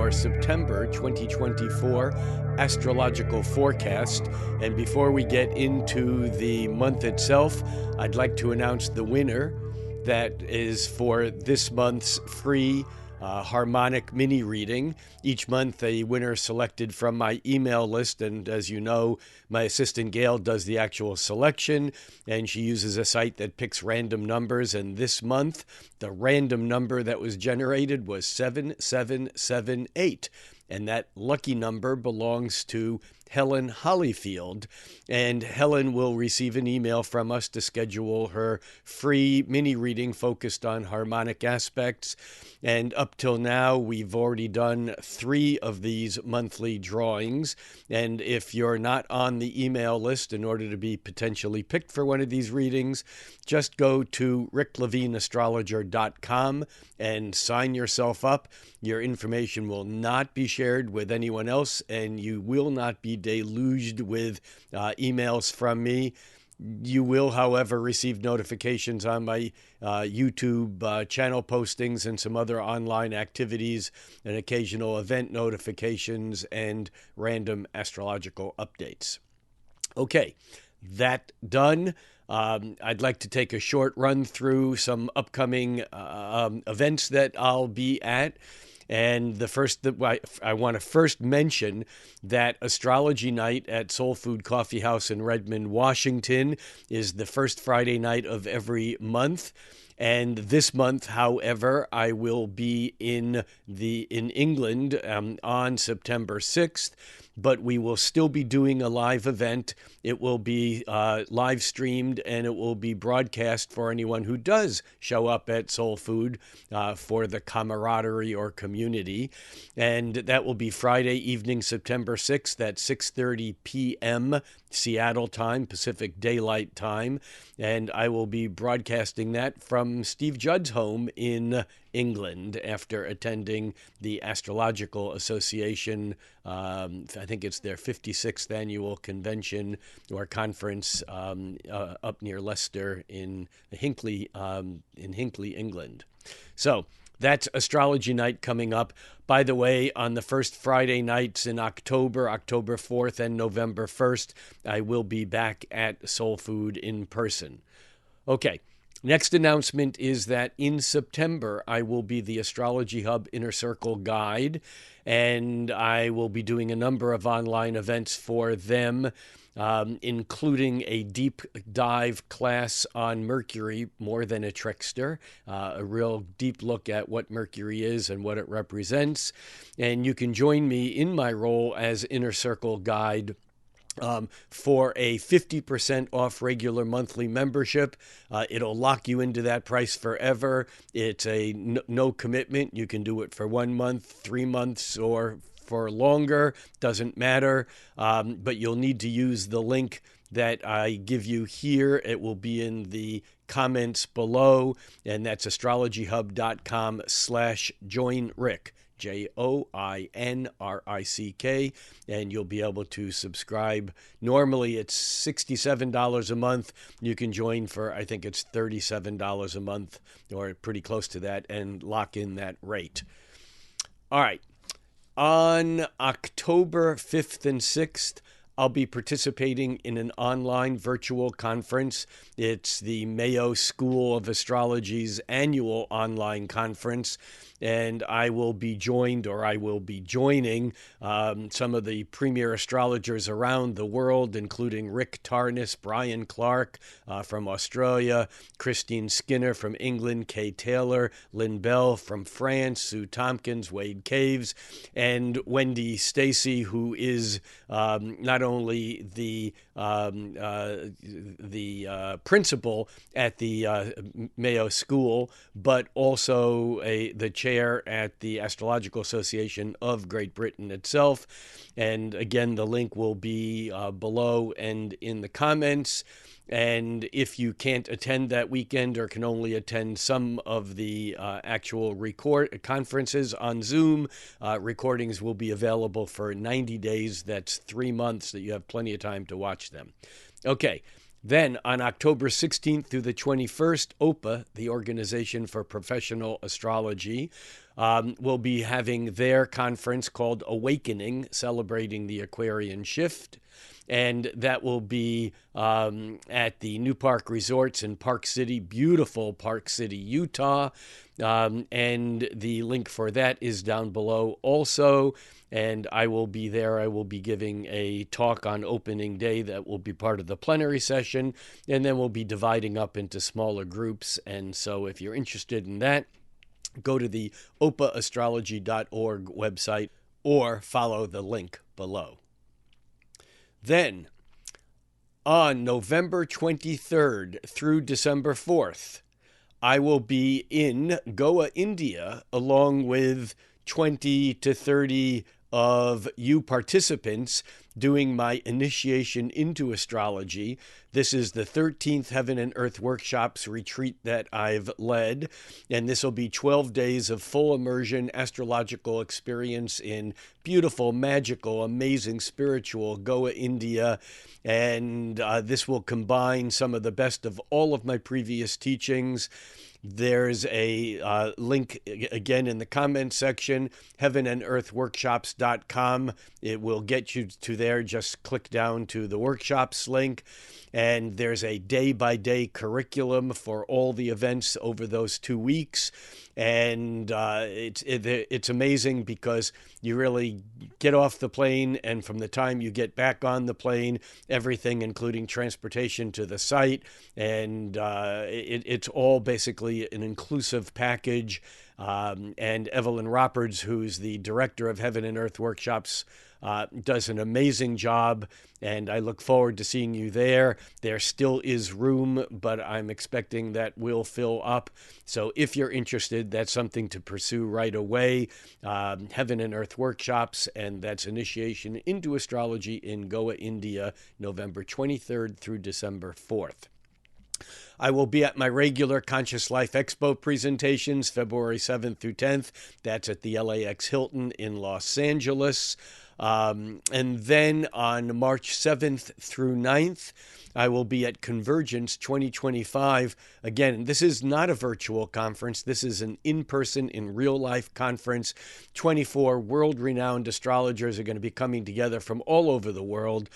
our September 2024 astrological forecast. And before we get into the month itself, I'd like to announce the winner that is for this month's free Harmonic mini reading. Each month a winner selected from my email list, and as you know, my assistant Gail does the actual selection, and she uses a site that picks random numbers, and this month the random number that was generated was 7778, and that lucky number belongs to Helen Hollyfield, and Helen will receive an email from us to schedule her free mini reading focused on harmonic aspects. And up till now, we've already done 3 of these monthly drawings. And if you're not on the email list in order to be potentially picked for one of these readings, just go to ricklevineastrologer.com and sign yourself up. Your information will not be shared with anyone else, and you will not be deluged with emails from me. You will, however, receive notifications on my YouTube channel postings and some other online activities, and occasional event notifications and random astrological updates. Okay, that done. I'd like to take a short run through some upcoming events that I'll be at. And the first that I want to first mention that Astrology Night at SoulFood Coffeehouse in Redmond, Washington is the first Friday night of every month. And this month, however, I will be in England on September 6th, but we will still be doing a live event. It will be live streamed, and it will be broadcast for anyone who does show up at Soul Food for the camaraderie or community. And that will be Friday evening, September 6th at 6:30 p.m. Seattle time, Pacific Daylight Time. And I will be broadcasting that from Steve Judd's home in England after attending the Astrological Association. I think it's their 56th annual convention or conference up near Leicester in Hinckley, England. So that's Astrology Night coming up. By the way, on the first Friday nights in October 4th and November 1st, I will be back at Soul Food in person. Okay. Next announcement is that in September, I will be the Astrology Hub Inner Circle Guide, and I will be doing a number of online events for them, including a deep dive class on Mercury, More Than a Trickster, a real deep look at what Mercury is and what it represents. And you can join me in my role as Inner Circle Guide for a 50% off regular monthly membership. It'll lock you into that price forever. It's a no commitment. You can do it for 1 month, 3 months, or for longer. Doesn't matter. But you'll need to use the link that I give you here. It will be in the comments below, and that's astrologyhub.com/joinrick. JOINRICK, and you'll be able to subscribe. Normally it's $67 a month. You can join for, I think it's $37 a month, or pretty close to that, and lock in that rate. All right. On October 5th and 6th, I'll be participating in an online virtual conference. It's the Mayo School of Astrology's annual online conference, and I will be joining some of the premier astrologers around the world, including Rick Tarnas, Brian Clark from Australia, Christine Skinner from England, Kay Taylor, Lynn Bell from France, Sue Tompkins, Wade Caves, and Wendy Stacy, who is not only the principal at the Mayo School, but also the chair at the Astrological Association of Great Britain itself. And again, the link will be below and in the comments. And if you can't attend that weekend or can only attend some of the actual conferences on Zoom, recordings will be available for 90 days. That's 3 months that you have plenty of time to watch them. Okay. Then on October 16th through the 21st, OPA, the Organization for Professional Astrology, will be having their conference called Awakening, celebrating the Aquarian shift. And that will be at the New Park Resorts in Park City, beautiful Park City, Utah. And the link for that is down below also. And I will be there. I will be giving a talk on opening day that will be part of the plenary session. And then we'll be dividing up into smaller groups. And so if you're interested in that, go to the opaastrology.org website or follow the link below. Then, on November 23rd through December 4th, I will be in Goa, India, along with 20 to 30 of you participants doing my initiation into astrology. This is the 13th Heaven and Earth Workshops retreat that I've led, and this will be 12 days of full immersion astrological experience in beautiful, magical, amazing, spiritual Goa, India. And this will combine some of the best of all of my previous teachings. There's a link again in the comment section, heavenandearthworkshops.com. It will get you to there. Just click down to the workshops link. And there's a day-by-day curriculum for all the events over those 2 weeks. And it's amazing because you really get off the plane, and from the time you get back on the plane, everything, including transportation to the site, and it's all basically an inclusive package. And Evelyn Roberts, who's the director of Heaven and Earth Workshops, does an amazing job, and I look forward to seeing you there. There still is room, but I'm expecting that will fill up. So if you're interested, that's something to pursue right away. Heaven and Earth Workshops, and that's initiation into astrology in Goa, India, November 23rd through December 4th. I will be at my regular Conscious Life Expo presentations, February 7th through 10th. That's at the LAX Hilton in Los Angeles. And then on March 7th through 9th, I will be at Convergence 2025. Again, this is not a virtual conference. This is an in-person, in real-life conference. 24 world-renowned astrologers are going to be coming together from all over the world,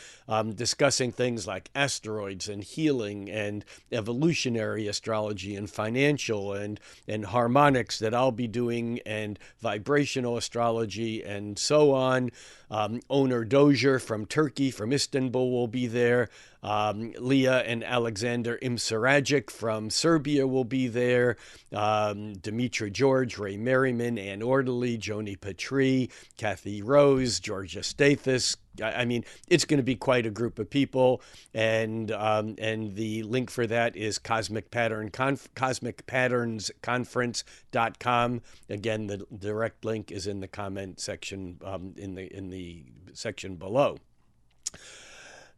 discussing things like asteroids and healing and evolutionary astrology and financial and harmonics that I'll be doing, and vibrational astrology and so on. Onur Dozier from Turkey, from Istanbul, will be there. Leah and Alexander Imsaragic from Serbia will be there. Dimitra George, Ray Merriman, Ann Orderly, Joni Patry, Kathy Rose, Georgia Stathis. I mean, it's going to be quite a group of people, and the link for that is cosmicpatternsconference.com. Again, the direct link is in the comment section, in the section below.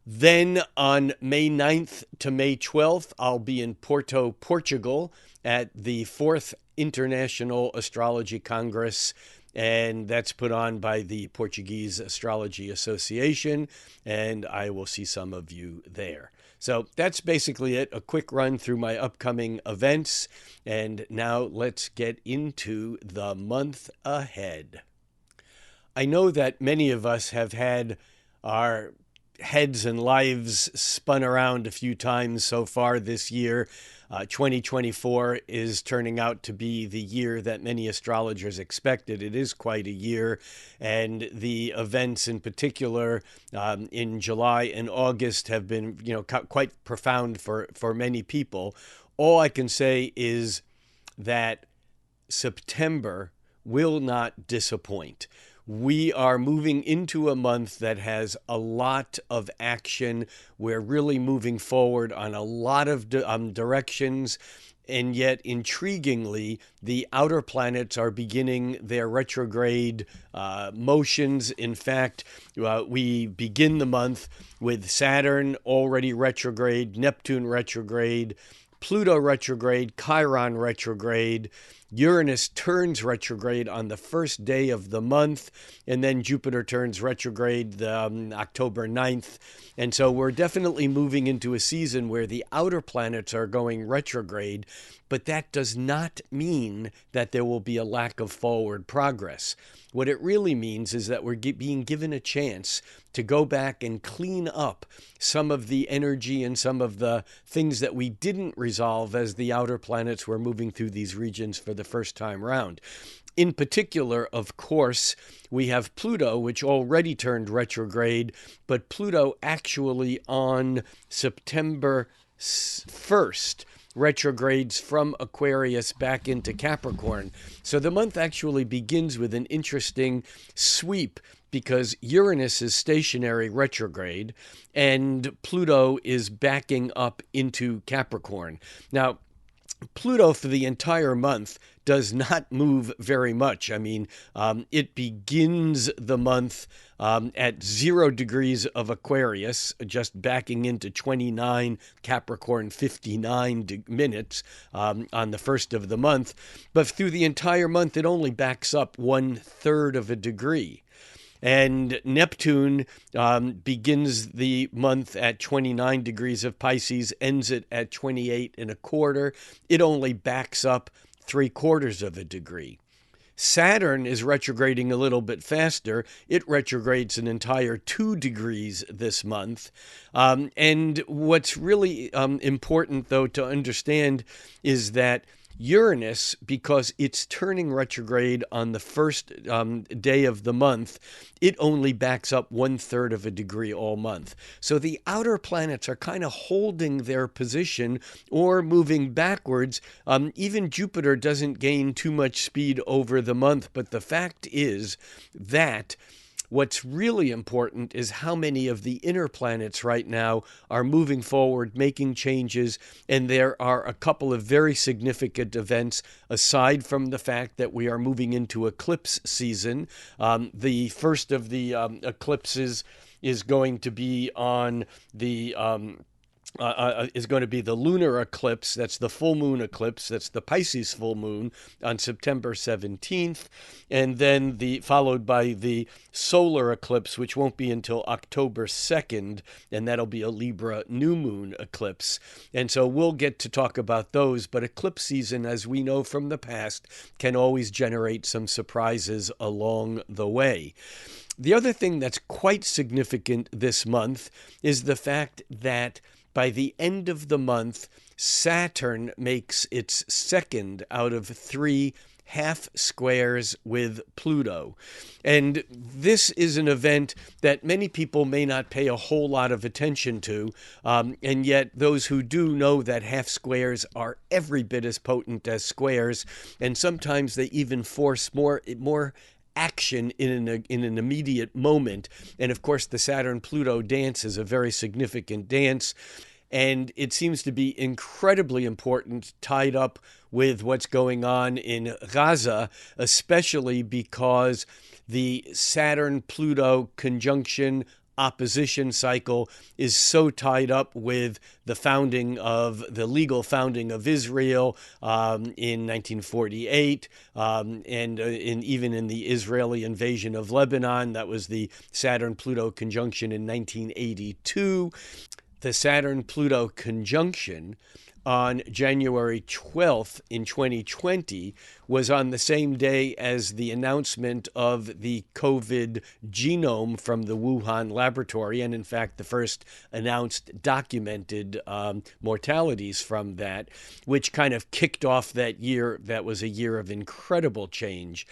Then on May 9th to May 12th, I'll be in Porto, Portugal at the 4th International Astrology Congress, and that's put on by the Portuguese Astrology Association, and I will see some of you there. So that's basically it, a quick run through my upcoming events, and now let's get into the month ahead. I know that many of us have had our heads and lives spun around a few times so far this year. 2024 is turning out to be the year that many astrologers expected. It is quite a year, and the events in particular in July and August have been, quite profound for many people. All I can say is that September will not disappoint. We are moving into a month that has a lot of action. We're really moving forward on a lot of directions. And yet, intriguingly, the outer planets are beginning their retrograde motions. In fact, we begin the month with Saturn already retrograde, Neptune retrograde, Pluto retrograde, Chiron retrograde. Uranus turns retrograde on the first day of the month, and then Jupiter turns retrograde October 9th. And so we're definitely moving into a season where the outer planets are going retrograde. but that does not mean that there will be a lack of forward progress. What it really means is that we're being given a chance to go back and clean up some of the energy and some of the things that we didn't resolve as the outer planets were moving through these regions for the first time round. In particular, of course, we have Pluto, which already turned retrograde, but Pluto actually on September 1st retrogrades from Aquarius back into Capricorn. So the month actually begins with an interesting sweep because Uranus is stationary retrograde and Pluto is backing up into Capricorn. Now, Pluto for the entire month does not move very much. I mean, it begins the month at 0 degrees of Aquarius, just backing into 29 Capricorn, 59 minutes on the first of the month. But through the entire month, it only backs up 1/3 of a degree. And Neptune begins the month at 29 degrees of Pisces, ends it at 28 1/4. It only backs up 3/4 of a degree. Saturn is retrograding a little bit faster. It retrogrades an entire 2 degrees this month. And what's really important, though, to understand is that Uranus, because it's turning retrograde on the first day of the month, it only backs up 1/3 of a degree all month. So the outer planets are kind of holding their position or moving backwards. Even Jupiter doesn't gain too much speed over the month, but the fact is that what's really important is how many of the inner planets right now are moving forward, making changes, and there are a couple of very significant events aside from the fact that we are moving into eclipse season. The first of the eclipses is going to be on the is going to be the lunar eclipse. That's the full moon eclipse. That's the Pisces full moon on September 17th. And then followed by the solar eclipse, which won't be until October 2nd. And that'll be a Libra new moon eclipse. And so we'll get to talk about those. But eclipse season, as we know from the past, can always generate some surprises along the way. The other thing that's quite significant this month is the fact that by the end of the month, Saturn makes its second out of 3 half squares with Pluto. And this is an event that many people may not pay a whole lot of attention to, and yet those who do know that half squares are every bit as potent as squares, and sometimes they even force more action in an immediate moment. And of course, the Saturn-Pluto dance is a very significant dance. And it seems to be incredibly important, tied up with what's going on in Gaza, especially because the Saturn-Pluto conjunction opposition cycle is so tied up with the legal founding of Israel in 1948, and even in the Israeli invasion of Lebanon. That was the Saturn-Pluto conjunction in 1982. The Saturn-Pluto conjunction on January 12th in 2020 was on the same day as the announcement of the COVID genome from the Wuhan laboratory, and in fact the first announced documented mortalities from that, which kind of kicked off that year. That was a year of incredible change.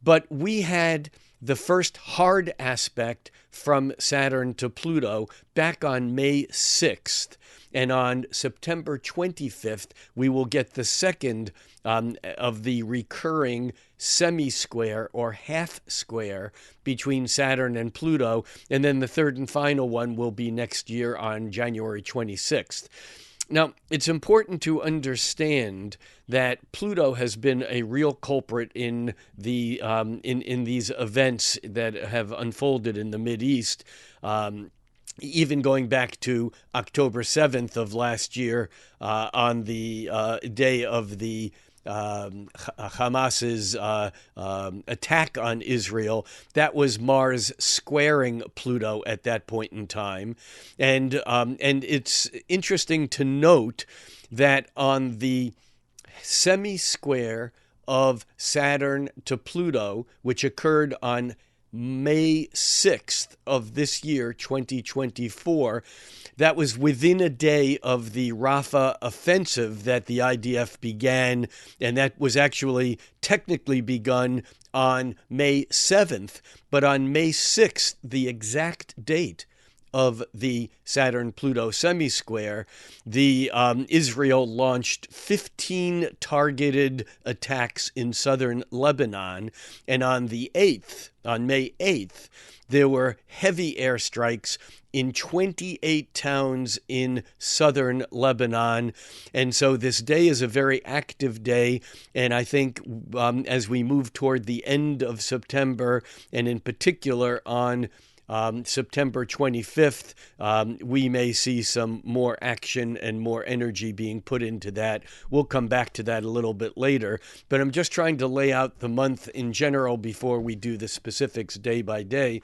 But we had the first hard aspect from Saturn to Pluto back on May 6th. And on September 25th, we will get the second of the recurring semi-square or half square between Saturn and Pluto. And then the third and final one will be next year on January 26th. Now, it's important to understand that Pluto has been a real culprit in the in these events that have unfolded in the Mideast, even going back to October 7th of last year, on the day of the Hamas's attack on Israel. That was Mars squaring Pluto at that point in time, and it's interesting to note that on the semi-square of Saturn to Pluto, which occurred on May 6th of this year, 2024. That was within a day of the Rafah offensive that the IDF began, and that was actually technically begun on May 7th. But on May 6th, the exact date of the Saturn-Pluto semi-square, Israel launched 15 targeted attacks in southern Lebanon, and on May 8th, there were heavy airstrikes in 28 towns in southern Lebanon. And so this day is a very active day. And I think as we move toward the end of September, and in particular on September 25th, we may see some more action and more energy being put into that. We'll come back to that a little bit later, but I'm just trying to lay out the month in general before we do the specifics day by day.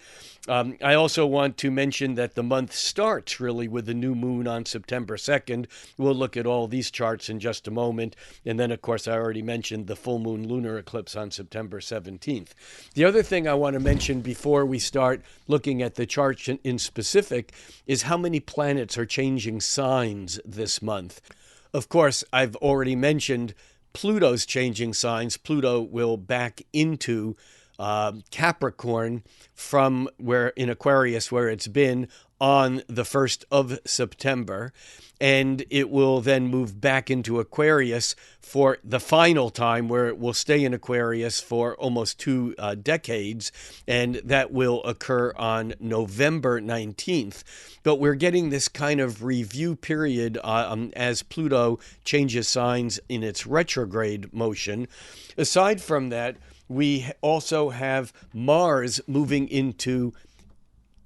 I also want to mention that the month starts really with the new moon on September 2nd. We'll look at all these charts in just a moment. And then, of course, I already mentioned the full moon lunar eclipse on September 17th. The other thing I want to mention before we start looking at the charts in specific is how many planets are changing signs this month. Of course, I've already mentioned Pluto's changing signs. Pluto will back into Capricorn from where in Aquarius, where it's been on the 1st of September. And it will then move back into Aquarius for the final time, where it will stay in Aquarius for almost 2 decades. And that will occur on November 19th. But we're getting this kind of review period as Pluto changes signs in its retrograde motion. Aside from that, we also have Mars moving into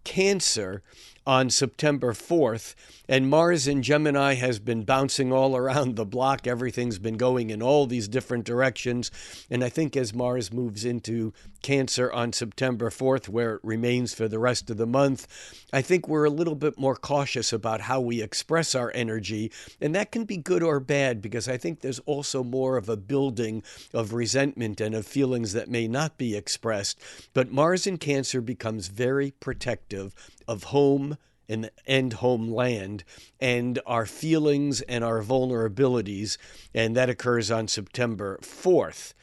Cancer on September 4th, and Mars in Gemini has been bouncing all around the block. Everything's been going in all these different directions, and I think as Mars moves into Cancer on September 4th, where it remains for the rest of the month, I think we're a little bit more cautious about how we express our energy, and that can be good or bad, because I think there's also more of a building of resentment and of feelings that may not be expressed. But Mars in Cancer becomes very protective of home and homeland and our feelings and our vulnerabilities, and that occurs on September 4th.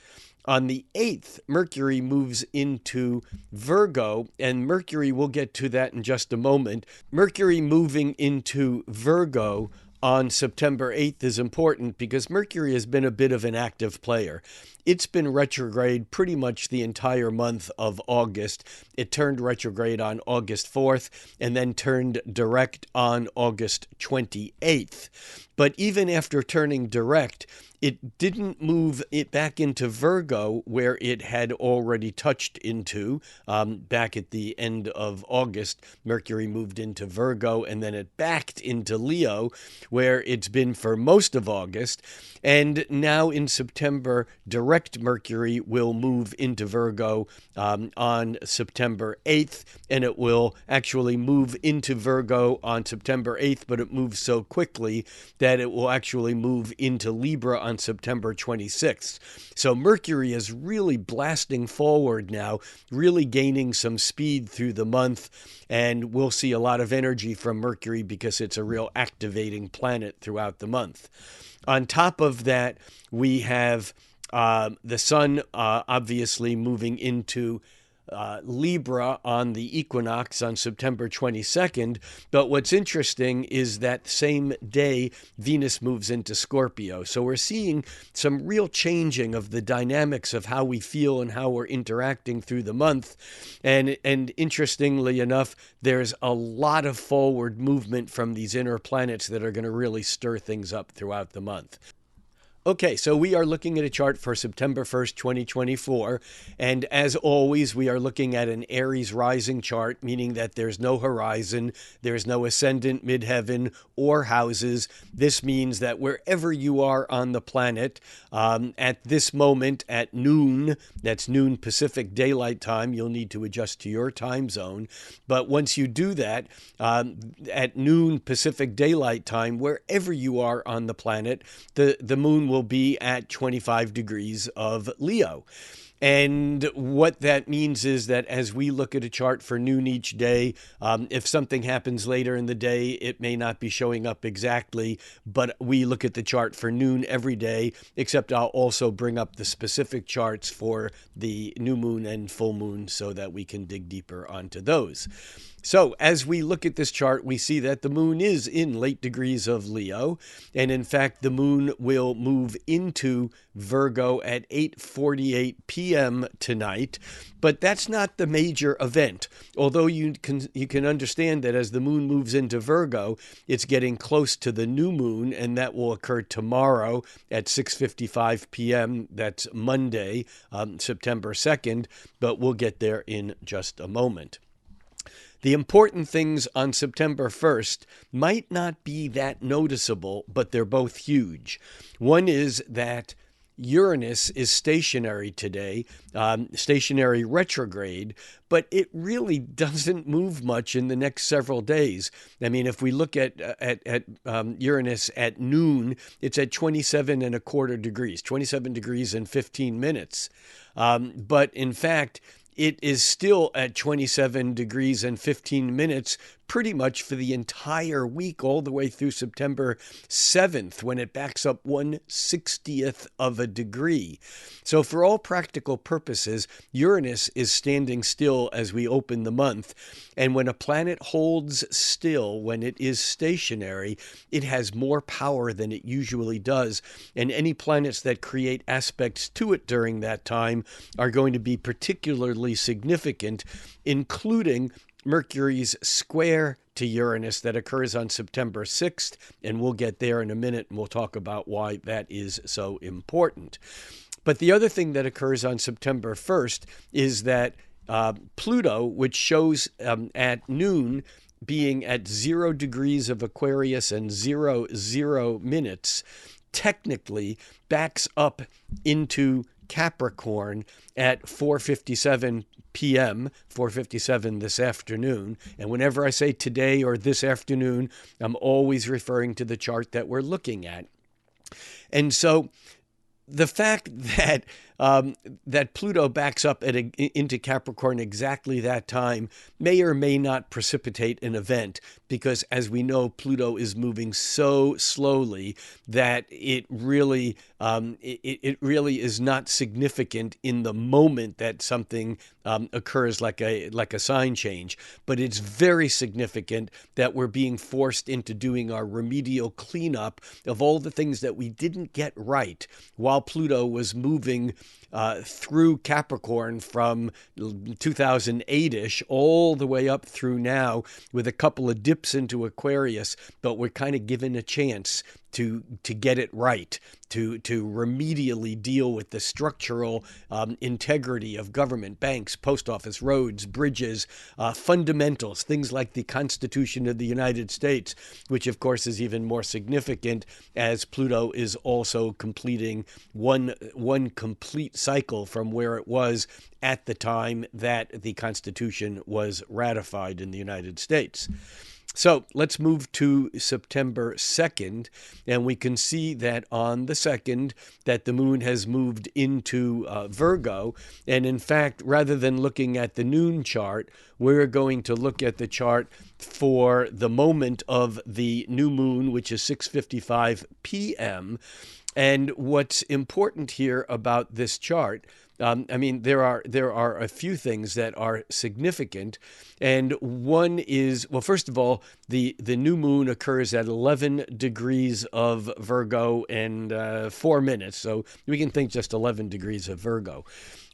On the 8th, Mercury moves into Virgo, and Mercury, we'll get to that in just a moment. Mercury moving into Virgo on September 8th is important because Mercury has been a bit of an active player. It's been retrograde pretty much the entire month of August. It turned retrograde on August 4th and then turned direct on August 28th. But even after turning direct, it didn't move it back into Virgo, where it had already touched into back at the end of August. Mercury moved into Virgo, and then it backed into Leo, where it's been for most of August. And now in September, direct Mercury will move into Virgo on September 8th, and it will actually move into Virgo on September 8th, but it moves so quickly that it will actually move into Libra on September 26th. So Mercury is really blasting forward now, really gaining some speed through the month, and we'll see a lot of energy from Mercury because it's a real activating planet throughout the month. On top of that, we have the Sun obviously moving into Libra on the equinox on September 22nd. But what's interesting is that same day, Venus moves into Scorpio. So we're seeing some real changing of the dynamics of how we feel and how we're interacting through the month. And interestingly enough, there's a lot of forward movement from these inner planets that are going to really stir things up throughout the month. Okay, so we are looking at a chart for September 1st, 2024, and as always, we are looking at an Aries rising chart, meaning that there's no horizon, there's no ascendant, midheaven, or houses. This means that wherever you are on the planet, at this moment at noon, that's noon Pacific Daylight Time, you'll need to adjust to your time zone, but once you do that, at noon Pacific Daylight Time, wherever you are on the planet, the moon will will be at 25 degrees of Leo. And what that means is that as we look at a chart for noon each day, if something happens later in the day, it may not be showing up exactly, but we look at the chart for noon every day, except I'll also bring up the specific charts for the new moon and full moon so that we can dig deeper onto those. So as we look at this chart, we see that the moon is in late degrees of Leo. And in fact, the moon will move into Virgo at 8:48 p.m. tonight. But that's not the major event. Although you can understand that as the moon moves into Virgo, it's getting close to the new moon, and that will occur tomorrow at 6:55 p.m. That's Monday, September 2nd. But we'll get there in just a moment. The important things on September 1st might not be that noticeable, but they're both huge. One is that Uranus is stationary today, stationary retrograde, but it really doesn't move much in the next several days. I mean, if we look at Uranus at noon, it's at 27.25 degrees, 27 degrees and 15 minutes. But in fact, it is still at 27 degrees and 15 minutes pretty much for the entire week, all the way through September 7th, when it backs up 1/60th of a degree. So for all practical purposes, Uranus is standing still as we open the month. And when a planet holds still, when it is stationary, it has more power than it usually does. And any planets that create aspects to it during that time are going to be particularly significant, including Mercury's square to Uranus that occurs on September 6th, and we'll get there in a minute, and we'll talk about why that is so important. But the other thing that occurs on September 1st is that Pluto, which shows at noon being at 0 degrees of Aquarius and 0 minutes, technically backs up into Capricorn at 4:57 p.m., 4:57 this afternoon. And whenever I say today or this afternoon, I'm always referring to the chart that we're looking at. And so the fact that that Pluto backs up into Capricorn exactly that time may or may not precipitate an event, because as we know, Pluto is moving so slowly that it really is not significant in the moment that something occurs like a sign change. But it's very significant that we're being forced into doing our remedial cleanup of all the things that we didn't get right while Pluto was moving through Capricorn from 2008-ish all the way up through now, with a couple of dips into Aquarius. But we're kind of given a chance to get it right, to remedially deal with the structural integrity of government, banks, post office, roads, bridges, fundamentals, things like the Constitution of the United States, which of course is even more significant as Pluto is also completing one complete cycle from where it was at the time that the Constitution was ratified in the United States. So let's move to September 2nd, and we can see that on the 2nd that the moon has moved into Virgo. And in fact, rather than looking at the noon chart, we're going to look at the chart for the moment of the new moon, which is 6:55 p.m. And what's important here about this chart, there are a few things that are significant, and one is, well, first of all, the new moon occurs at 11 degrees of Virgo and 4 minutes, so we can think just 11 degrees of Virgo.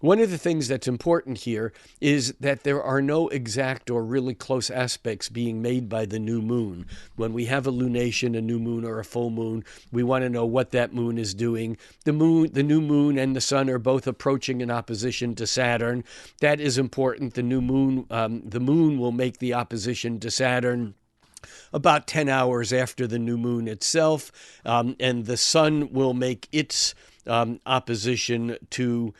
One of the things that's important here is that there are no exact or really close aspects being made by the new moon. When we have a lunation, a new moon, or a full moon, we want to know what that moon is doing. The new moon and the sun are both approaching in opposition to Saturn. That is important. The moon will make the opposition to Saturn about 10 hours after the new moon itself, and the sun will make its opposition to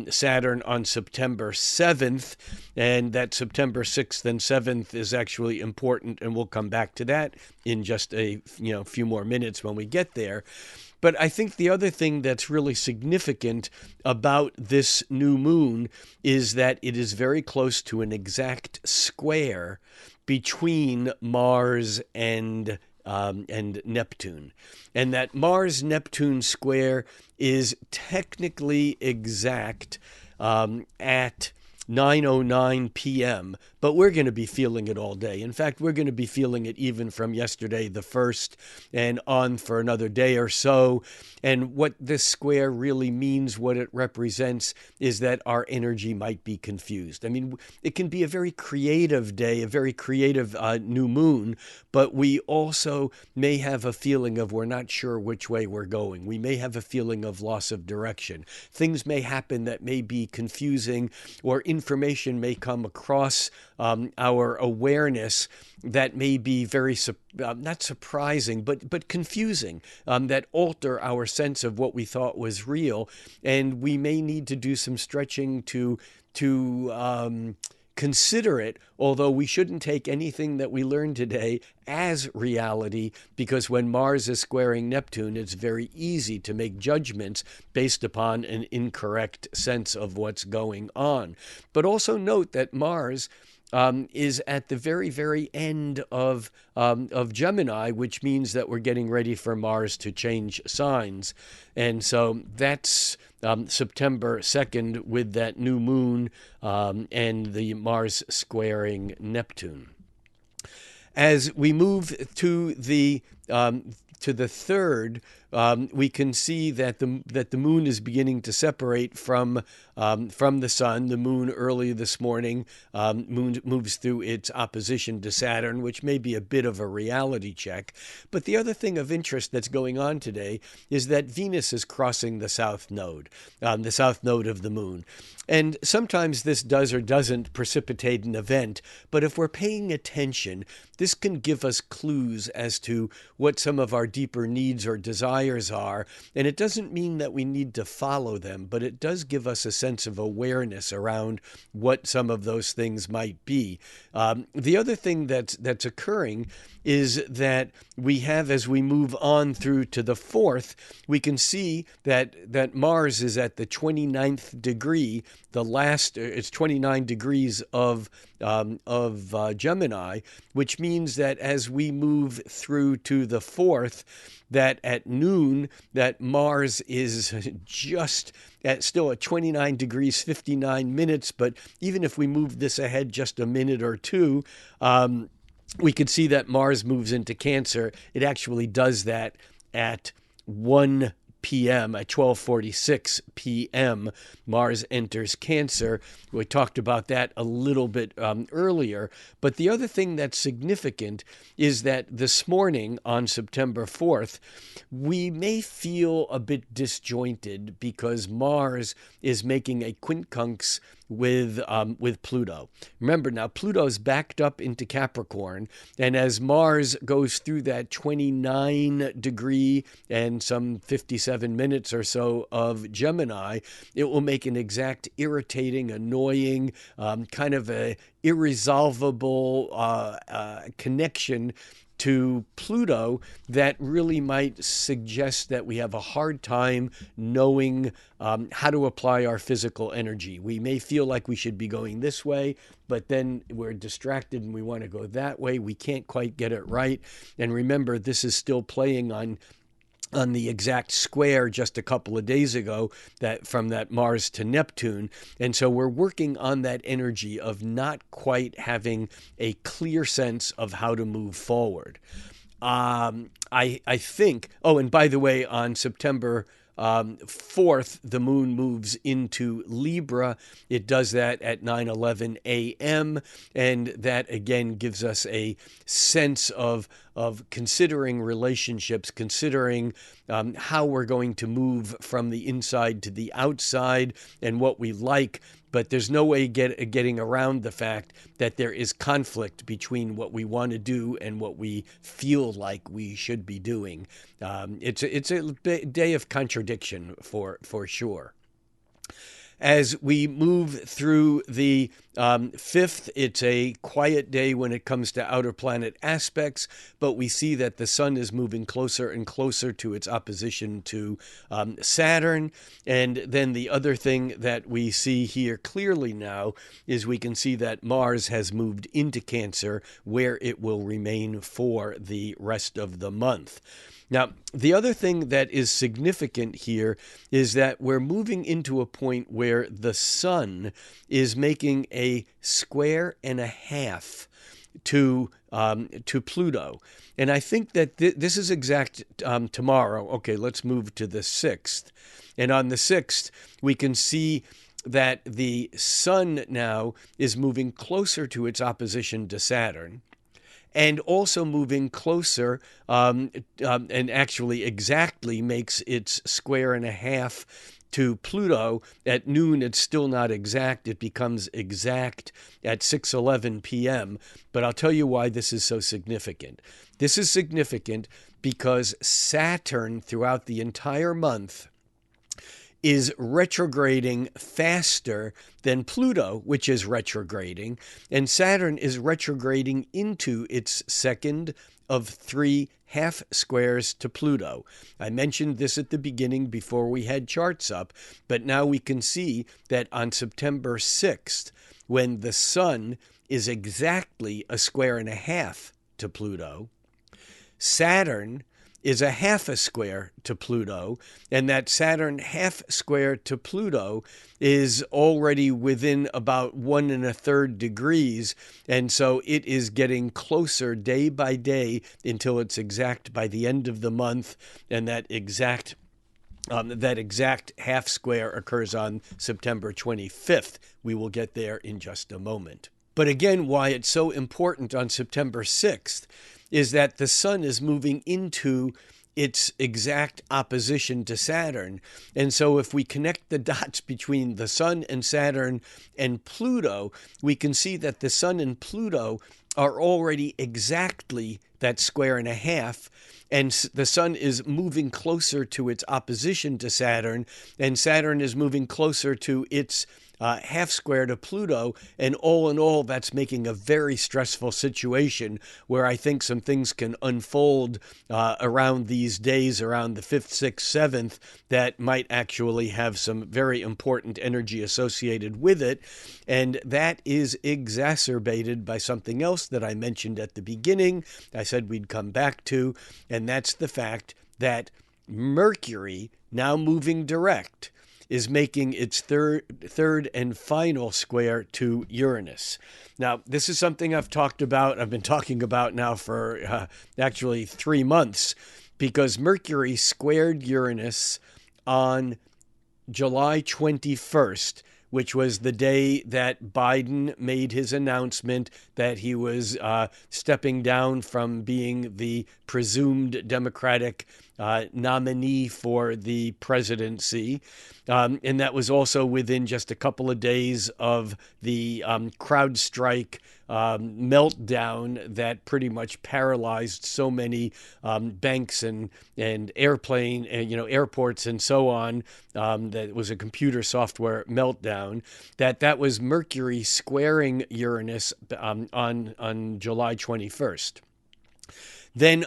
Saturn on September 7th, and that September 6th and 7th is actually important, and we'll come back to that in just a few more minutes when we get there. But I think the other thing that's really significant about this new moon is that it is very close to an exact square between Mars and Neptune. And that Mars-Neptune square is technically exact at 9:09 p.m., but we're going to be feeling it all day. In fact, we're going to be feeling it even from yesterday, the 1st, and on for another day or so. And what this square really means, what it represents, is that our energy might be confused. I mean, it can be a very creative day, a very creative new moon, but we also may have a feeling of we're not sure which way we're going. We may have a feeling of loss of direction. Things may happen that may be confusing, or information may come across our awareness that may be very, not surprising, but confusing, that alter our sense of what we thought was real. And we may need to do some stretching to consider it, although we shouldn't take anything that we learned today as reality, because when Mars is squaring Neptune, it's very easy to make judgments based upon an incorrect sense of what's going on. But also note that Mars is at the very, very end of Gemini, which means that we're getting ready for Mars to change signs. And so that's September 2nd with that new moon and the Mars squaring Neptune. As we move to the 3rd, we can see that the moon is beginning to separate from the sun. The moon early this morning moon moves through its opposition to Saturn, which may be a bit of a reality check. But the other thing of interest that's going on today is that Venus is crossing the south node of the moon. And sometimes this does or doesn't precipitate an event, but if we're paying attention, this can give us clues as to what some of our deeper needs or desires are. And it doesn't mean that we need to follow them, but it does give us a sense of awareness around what some of those things might be. The other thing that's occurring is that we have, as we move on through to the 4th, we can see that Mars is at the 29th degree. It's 29 degrees of Gemini, which means that as we move through to the 4th, that at noon, that Mars is just still at 29 degrees, 59 minutes. But even if we move this ahead just a minute or two, we could see that Mars moves into Cancer. It actually does that at 1 p.m. At 12:46 p.m., Mars enters Cancer. We talked about that a little bit earlier. But the other thing that's significant is that this morning on September 4th, we may feel a bit disjointed because Mars is making a quincunx with Pluto. Remember, now Pluto's backed up into Capricorn, and as Mars goes through that 29 degree and some 57 minutes or so of Gemini, it will make an exact irritating, annoying, kind of a irresolvable connection to Pluto that really might suggest that we have a hard time knowing how to apply our physical energy. We may feel like we should be going this way, but then we're distracted and we want to go that way. We can't quite get it right. And remember, this is still playing on the exact square just a couple of days ago, that from that Mars to Neptune. And so we're working on that energy of not quite having a clear sense of how to move forward. I think, and by the way, on September 4th, the moon moves into Libra. It does that at 9:11 a.m. And that, again, gives us a sense of considering relationships, considering how we're going to move from the inside to the outside and what we like. But there's no way getting around the fact that there is conflict between what we want to do and what we feel like we should be doing. It's a day of contradiction for sure. As we move through the 5th, it's a quiet day when it comes to outer planet aspects, but we see that the sun is moving closer and closer to its opposition to Saturn. And then the other thing that we see here clearly now is we can see that Mars has moved into Cancer, where it will remain for the rest of the month. Now, the other thing that is significant here is that we're moving into a point where the sun is making a square and a half to Pluto. And I think that this is exact tomorrow. Okay, let's move to the 6th. And on the 6th, we can see that the sun now is moving closer to its opposition to Saturn, and also moving closer, and actually exactly makes its square and a half to Pluto. At noon, it's still not exact. It becomes exact at 6:11 p.m. But I'll tell you why this is so significant. This is significant because Saturn, throughout the entire month, is retrograding faster than Pluto, which is retrograding, and Saturn is retrograding into its second of 3 half squares to Pluto. I mentioned this at the beginning before we had charts up, but now we can see that on September 6th, when the sun is exactly a square and a half to Pluto, Saturn is a half a square to Pluto, and that Saturn half square to Pluto is already within about 1 1/3 degrees, and so it is getting closer day by day until it's exact by the end of the month, and that exact half square occurs on September 25th. We will get there in just a moment. But again, why it's so important on September 6th is that the sun is moving into its exact opposition to Saturn. And so if we connect the dots between the sun and Saturn and Pluto, we can see that the sun and Pluto are already exactly that square and a half, and the sun is moving closer to its opposition to Saturn, and Saturn is moving closer to its half square to Pluto, and all in all, that's making a very stressful situation where I think some things can unfold around these days, around the 5th, 6th, 7th, that might actually have some very important energy associated with it. And that is exacerbated by something else that I mentioned at the beginning, I said we'd come back to, and that's the fact that Mercury, now moving direct, is making its third and final square to Uranus. Now, this is something I've been talking about now for actually 3 months, because Mercury squared Uranus on July 21st, which was the day that Biden made his announcement that he was stepping down from being the presumed Democratic nominee for the presidency. And that was also within just a couple of days of the CrowdStrike meltdown that pretty much paralyzed so many banks and airports and so on. That was a computer software meltdown. That was Mercury squaring Uranus on July 21st. Then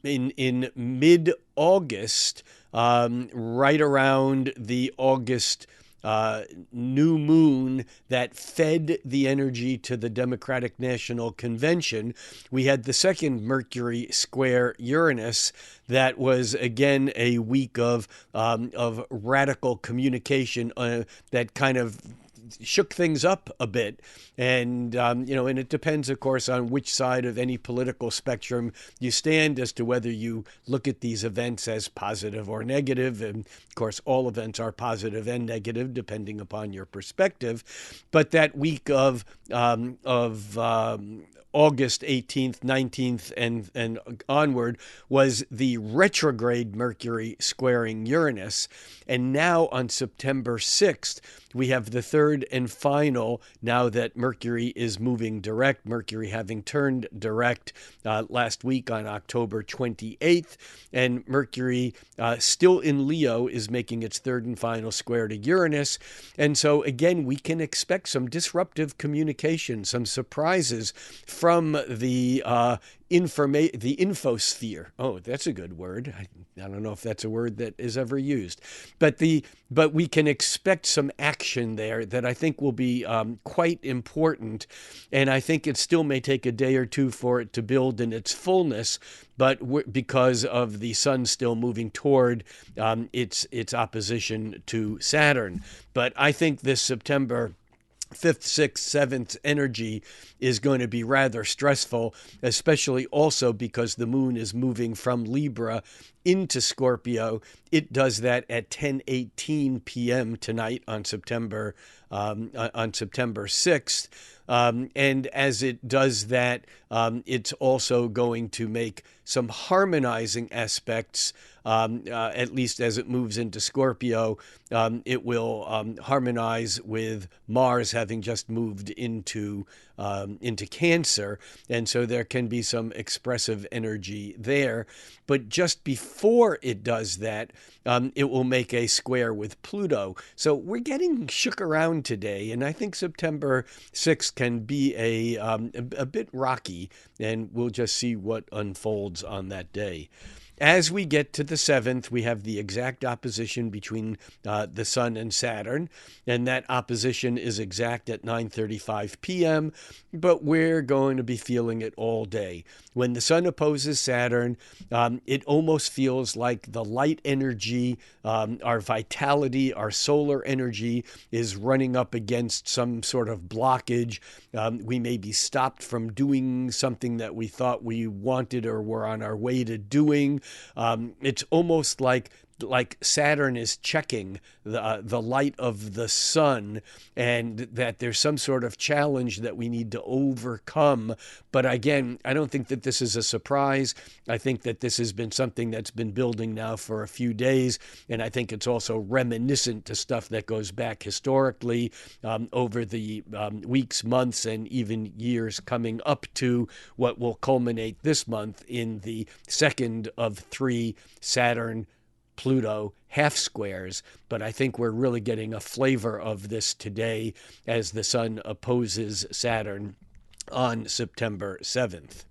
in mid-August, right around the August new moon that fed the energy to the Democratic National Convention, we had the second Mercury square Uranus. That was again a week of radical communication that kind of shook things up a bit. And, and it depends, of course, on which side of any political spectrum you stand as to whether you look at these events as positive or negative. And, of course, all events are positive and negative, depending upon your perspective. But that week of August 18th, 19th, and onward was the retrograde Mercury squaring Uranus. And now on September 6th, we have the third and final, now that Mercury is moving direct, Mercury having turned direct last week on October 28th, and Mercury still in Leo is making its third and final square to Uranus. And so again, we can expect some disruptive communication, some surprises from the the infosphere. Oh, that's a good word. I don't know if that's a word that is ever used, but we can expect some action there that I think will be quite important. And I think it still may take a day or two for it to build in its fullness, but because of the sun still moving toward its opposition to Saturn. But I think this September 5th, 6th, 7th energy is going to be rather stressful, especially also because the moon is moving from Libra into Scorpio. It does that at 10:18 p.m. tonight on September 6th. And as it does that, it's also going to make some harmonizing aspects, at least as it moves into Scorpio. It will harmonize with Mars having just moved into Cancer, and so there can be some expressive energy there. But just before it does that, it will make a square with Pluto. So we're getting shook around today, and I think September 6th can be a bit rocky, and we'll just see what unfolds on that day. As we get to the 7th, we have the exact opposition between the Sun and Saturn, and that opposition is exact at 9:35 p.m., but we're going to be feeling it all day. When the Sun opposes Saturn, it almost feels like the light energy, our vitality, our solar energy is running up against some sort of blockage. We may be stopped from doing something that we thought we wanted or were on our way to doing. It's almost like Saturn is checking the light of the sun, and that there's some sort of challenge that we need to overcome. But again, I don't think that this is a surprise. I think that this has been something that's been building now for a few days, and I think it's also reminiscent to stuff that goes back historically over the weeks, months, and even years coming up to what will culminate this month in the second of 3 Saturn Pluto half squares. But I think we're really getting a flavor of this today as the Sun opposes Saturn on September 7th.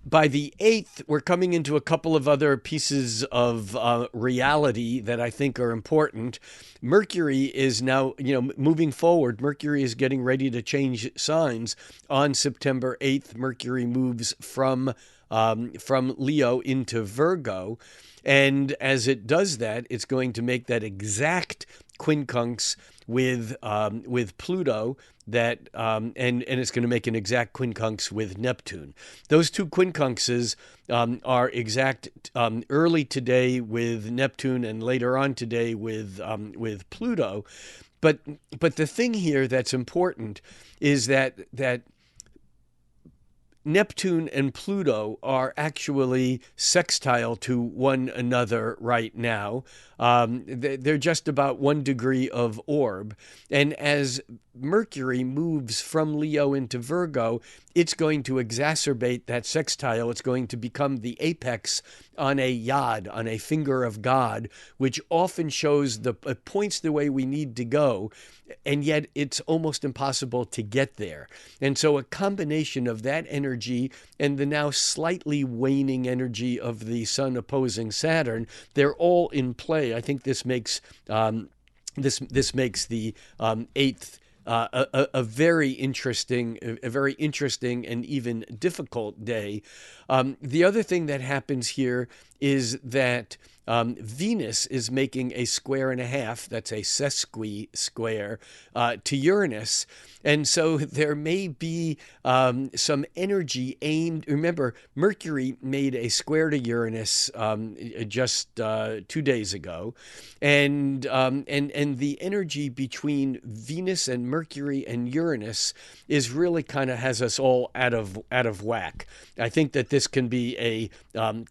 By the 8th, we're coming into a couple of other pieces of reality that I think are important. Mercury is now, moving forward. Mercury is getting ready to change signs. On September 8th, Mercury moves from Leo into Virgo. And as it does that, it's going to make that exact quincunx with Pluto, that and it's going to make an exact quincunx with Neptune. Those two quincunxes are exact early today with Neptune and later on today with Pluto. But the thing here that's important is that Neptune and Pluto are actually sextile to one another right now. They're just about 1 degree of orb. And as Mercury moves from Leo into Virgo, it's going to exacerbate that sextile. It's going to become the apex on a yod, on a finger of God, which often shows it points the way we need to go, and yet it's almost impossible to get there. And so a combination of that energy and the now slightly waning energy of the Sun opposing Saturn, they're all in play. I think this makes this makes the 8th a very interesting and even difficult day. The other thing that happens here is that Venus is making a square and a half, that's a sesqui square, to Uranus. And so there may be some energy aimed. Remember, Mercury made a square to Uranus just 2 days ago, and the energy between Venus and Mercury and Uranus is really kind of has us all out of whack. I think that this can be a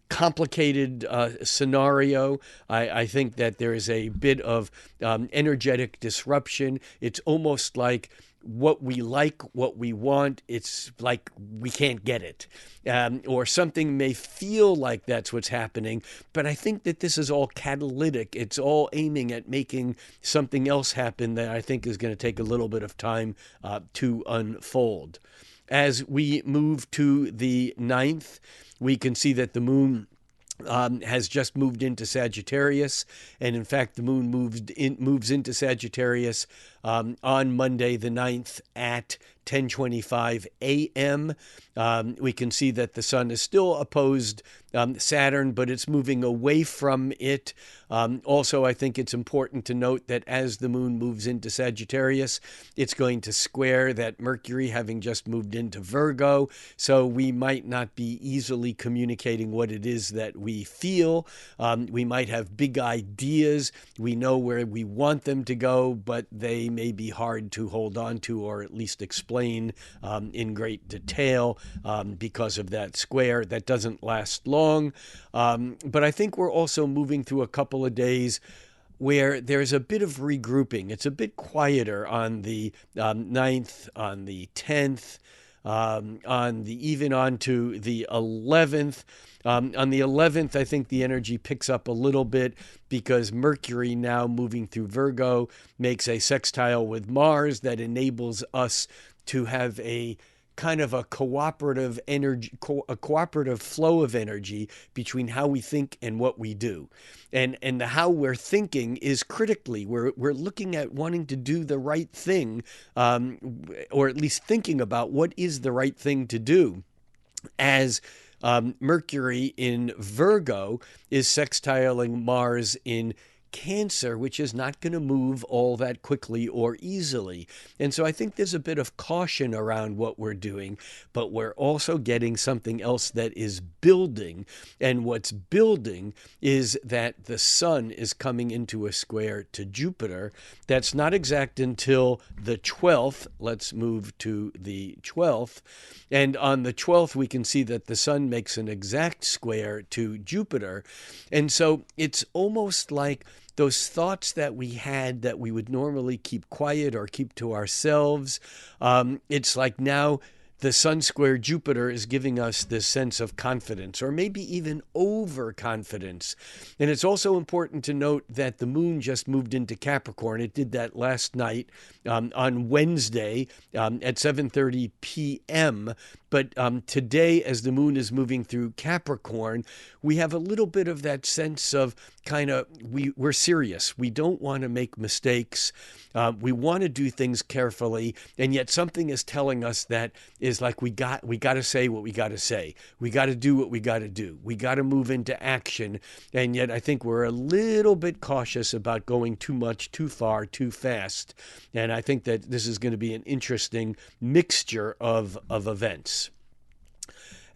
complicated scenario. I think that there is a bit of energetic disruption. It's almost like what we like, what we want, it's like we can't get it. Or something may feel like that's what's happening, but I think that this is all catalytic. It's all aiming at making something else happen that I think is going to take a little bit of time to unfold. As we move to the 9th, we can see that the moon has just moved into Sagittarius, and in fact the moon moves into Sagittarius on Monday the 9th at 10:25 a.m. We can see that the sun is still opposed Saturn, but it's moving away from it. Also, I think it's important to note that as the moon moves into Sagittarius, it's going to square that Mercury having just moved into Virgo, so we might not be easily communicating what it is that we feel. We might have big ideas. We know where we want them to go, but they may be hard to hold on to or at least explain in great detail because of that square. That doesn't last long. But I think we're also moving through a couple of days where there's a bit of regrouping. It's a bit quieter on the 9th, on the 10th, even on to the 11th. On the 11th, I think the energy picks up a little bit because Mercury, now moving through Virgo, makes a sextile with Mars that enables us to have a kind of a cooperative energy, a cooperative flow of energy between how we think and what we do. And the how we're thinking is critically. We're looking at wanting to do the right thing, or at least thinking about what is the right thing to do, as Mercury in Virgo is sextiling Mars in Cancer, which is not going to move all that quickly or easily. And so I think there's a bit of caution around what we're doing, but we're also getting something else that is building. And what's building is that the sun is coming into a square to Jupiter. That's not exact until the 12th. Let's move to the 12th. And on the 12th, we can see that the sun makes an exact square to Jupiter. And so it's almost like those thoughts that we had that we would normally keep quiet or keep to ourselves, it's like now the sun square Jupiter is giving us this sense of confidence, or maybe even overconfidence. And it's also important to note that the moon just moved into Capricorn. It did that last night on Wednesday at 7:30 p.m. But today, as the moon is moving through Capricorn, we have a little bit of that sense of kind of we're serious. We don't want to make mistakes. We want to do things carefully, and yet something is telling us that is like we got to say what we got to say. We got to do what we got to do. We got to move into action, and yet I think we're a little bit cautious about going too much, too far, too fast. And I think that this is going to be an interesting mixture of events.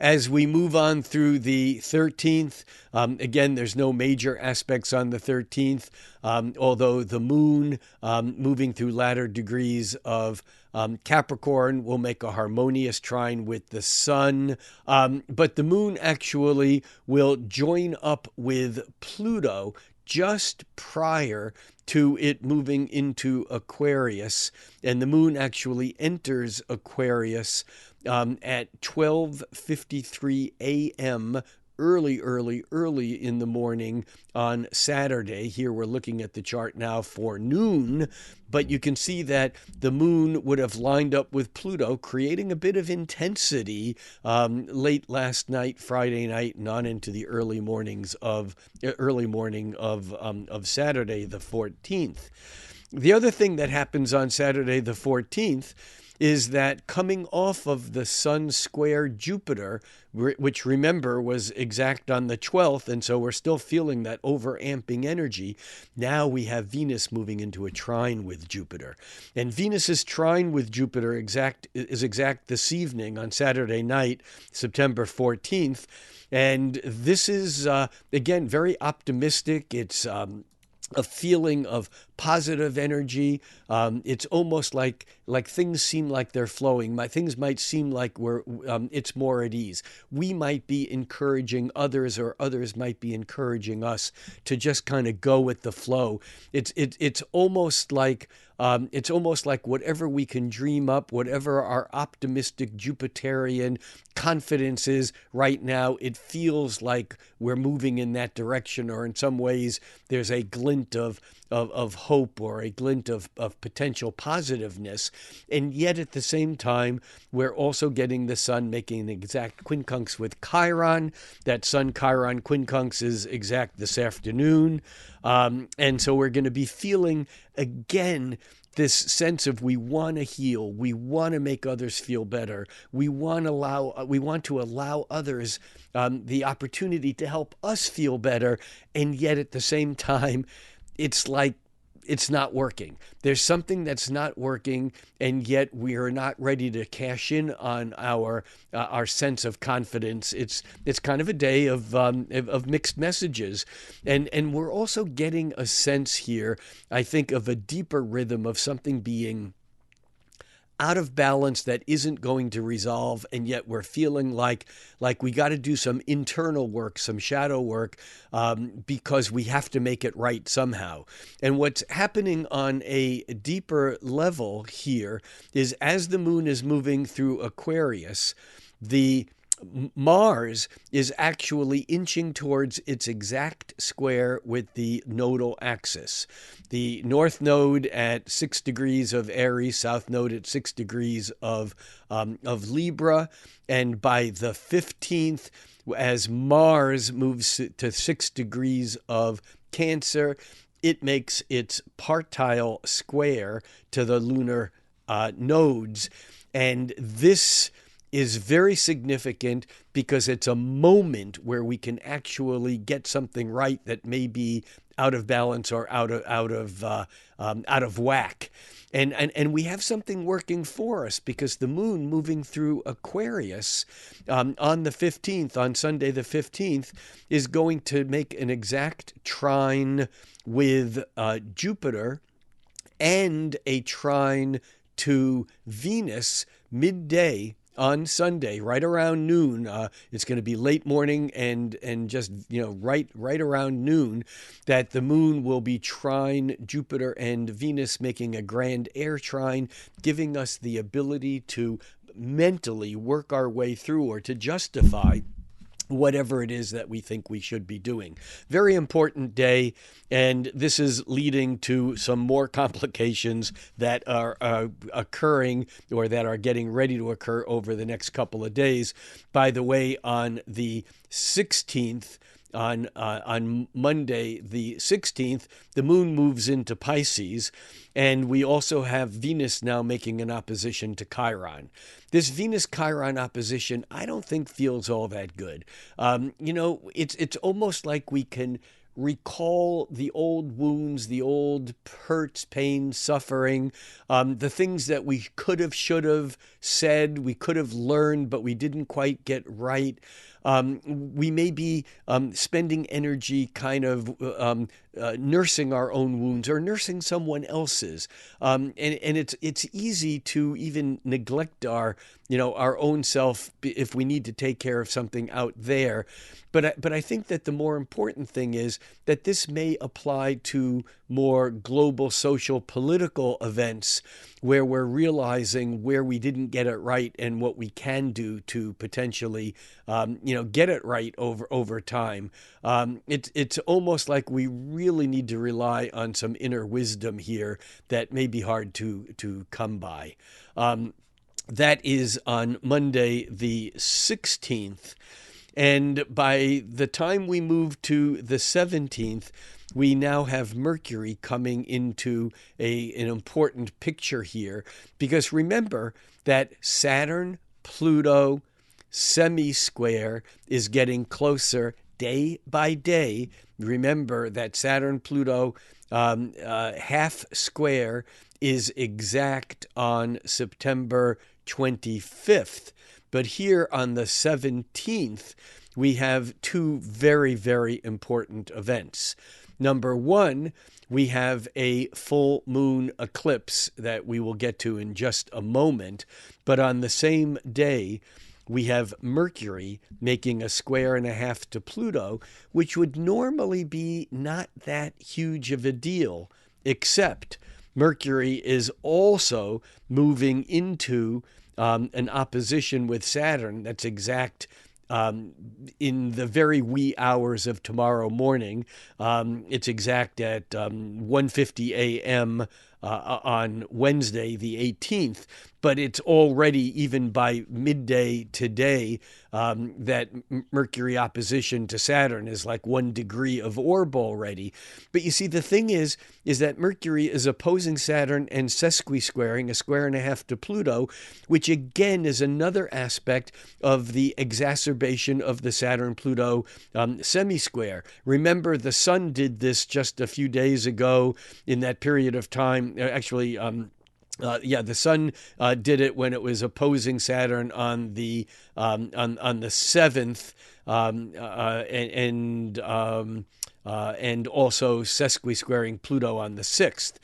As we move on through the 13th, again, there's no major aspects on the 13th, although the moon moving through latter degrees of Capricorn will make a harmonious trine with the sun. But the moon actually will join up with Pluto just prior to it moving into Aquarius. And the moon actually enters Aquarius at 12:53 a.m. early in the morning on Saturday. Here we're looking at the chart now for noon, but you can see that the moon would have lined up with Pluto, creating a bit of intensity late last night, Friday night, and on into the early morning of Saturday the 14th. The other thing that happens on Saturday the 14th is that coming off of the Sun square Jupiter, which remember was exact on the 12th, and so we're still feeling that overamping energy, now we have Venus moving into a trine with Jupiter. And Venus's trine with Jupiter is exact this evening on Saturday night, September 14th. And this is, again, very optimistic. It's a feeling of positive energy. It's almost like things seem like they're flowing. Things might seem like it's more at ease. We might be encouraging others, or others might be encouraging us to just kind of go with the flow. It's almost like whatever we can dream up, whatever our optimistic Jupiterian confidence is right now, it feels like we're moving in that direction, or in some ways there's a glint of hope, or a glint of potential positiveness. And yet at the same time, we're also getting the Sun making an exact quincunx with Chiron. That Sun Chiron quincunx is exact this afternoon. And so we're going to be feeling again this sense of we want to heal, we want to make others feel better, we want to allow others the opportunity to help us feel better, and yet at the same time, it's like it's not working. There's something that's not working, and yet we are not ready to cash in on our sense of confidence. It's kind of a day of mixed messages, and we're also getting a sense here, I think, of a deeper rhythm of something being out of balance that isn't going to resolve, and yet we're feeling like we got to do some internal work, some shadow work, because we have to make it right somehow. And what's happening on a deeper level here is, as the moon is moving through Aquarius, the Mars is actually inching towards its exact square with the nodal axis. The north node at 6 degrees of Aries, south node at 6 degrees of Libra, and by the 15th, as Mars moves to 6 degrees of Cancer, it makes its partile square to the lunar nodes, and this is very significant because it's a moment where we can actually get something right that may be out of balance or out of whack. And we have something working for us because the moon moving through Aquarius on the 15th, on Sunday the 15th, is going to make an exact trine with Jupiter and a trine to Venus midday on Sunday, right around noon. It's going to be late morning and just right around noon that the moon will be trine Jupiter and Venus, making a grand air trine, giving us the ability to mentally work our way through, or to justify whatever it is that we think we should be doing. Very important day, and this is leading to some more complications that are occurring, or that are getting ready to occur over the next couple of days. By the way, on the 16th, on Monday the 16th, the moon moves into Pisces, and we also have Venus now making an opposition to Chiron. This Venus-Chiron opposition, I don't think feels all that good. It's almost like we can recall the old wounds, the old hurts, pain, suffering, the things that we could have, should have said, we could have learned, but we didn't quite get right. We may be spending energy kind of nursing our own wounds or nursing someone else's, and it's easy to even neglect our own self if we need to take care of something out there. But I think that the more important thing is that this may apply to more global social political events, where we're realizing where we didn't get it right and what we can do to potentially get it right over time. It's almost like we really need to rely on some inner wisdom here that may be hard to come by. That is on Monday the 16th. And by the time we move to the 17th, we now have Mercury coming into an important picture here. Because remember that Saturn, Pluto, semi-square is getting closer day by day. Remember that Saturn, Pluto, half square is exact on September 25th. But here on the 17th, we have two very, very important events. Number one, we have a full moon eclipse that we will get to in just a moment. But on the same day, we have Mercury making a square and a half to Pluto, which would normally be not that huge of a deal, except Mercury is also moving into an opposition with Saturn that's exact in the very wee hours of tomorrow morning. It's exact at 1:50 a.m. On Wednesday, the 18th. But it's already, even by midday today, that Mercury opposition to Saturn is like 1 degree of orb already. But you see, the thing is that Mercury is opposing Saturn and sesqui-squaring, a square and a half to Pluto, which again is another aspect of the exacerbation of the Saturn-Pluto semi-square. Remember, the Sun did this just a few days ago in that period of time. Actually, the Sun did it when it was opposing Saturn on the 7th, and also sesqui-squaring Pluto on the 6th.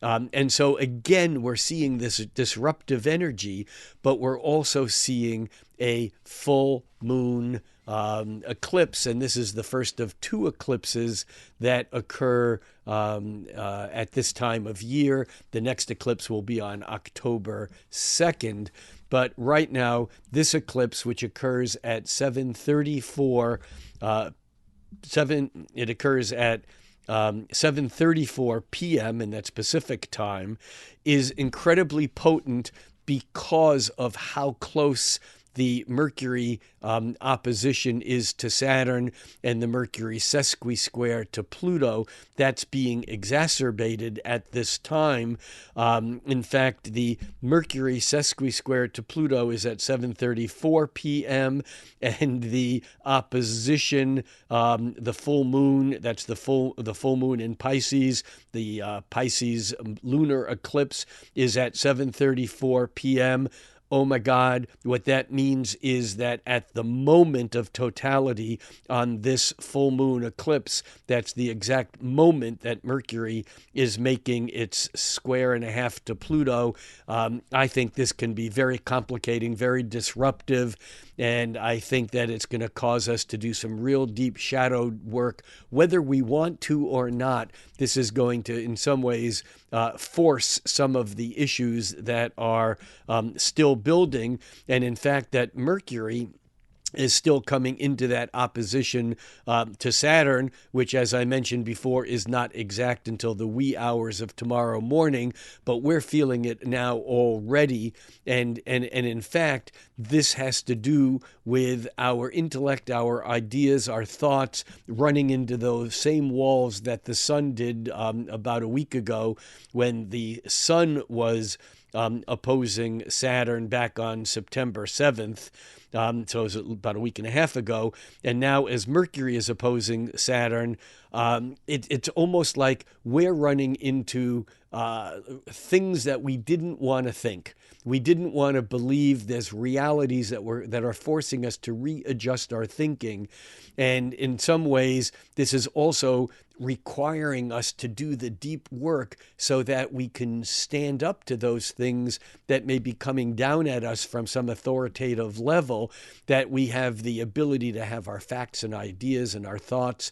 And so again, we're seeing this disruptive energy, but we're also seeing a full moon eclipse, and this is the first of two eclipses that occur at this time of year. The next eclipse will be on October 2nd. But right now, this eclipse, which occurs at 7:34, it occurs at 7:34 p.m., and that's Pacific time, is incredibly potent because of how close the Mercury opposition is to Saturn and the Mercury sesqui-square to Pluto. That's being exacerbated at this time. In fact, the Mercury sesqui-square to Pluto is at 7:34 p.m. and the opposition, the full moon, that's the full moon in Pisces, the Pisces lunar eclipse is at 7:34 p.m. Oh my God, what that means is that at the moment of totality on this full moon eclipse, that's the exact moment that Mercury is making its square and a half to Pluto. I think this can be very complicating, very disruptive, and I think that it's going to cause us to do some real deep shadow work, whether we want to or not. This is going to, in some ways, force some of the issues that are still building. And in fact, that Mercury is still coming into that opposition to Saturn, which, as I mentioned before, is not exact until the wee hours of tomorrow morning, but we're feeling it now already. And in fact, this has to do with our intellect, our ideas, our thoughts running into those same walls that the Sun did about a week ago when the Sun was opposing Saturn back on September 7th. So it was about a week and a half ago. And now as Mercury is opposing Saturn, it's almost like we're running into things that we didn't want to think. We didn't want to believe. There's realities that are forcing us to readjust our thinking. And in some ways, this is also requiring us to do the deep work so that we can stand up to those things that may be coming down at us from some authoritative level, that we have the ability to have our facts and ideas and our thoughts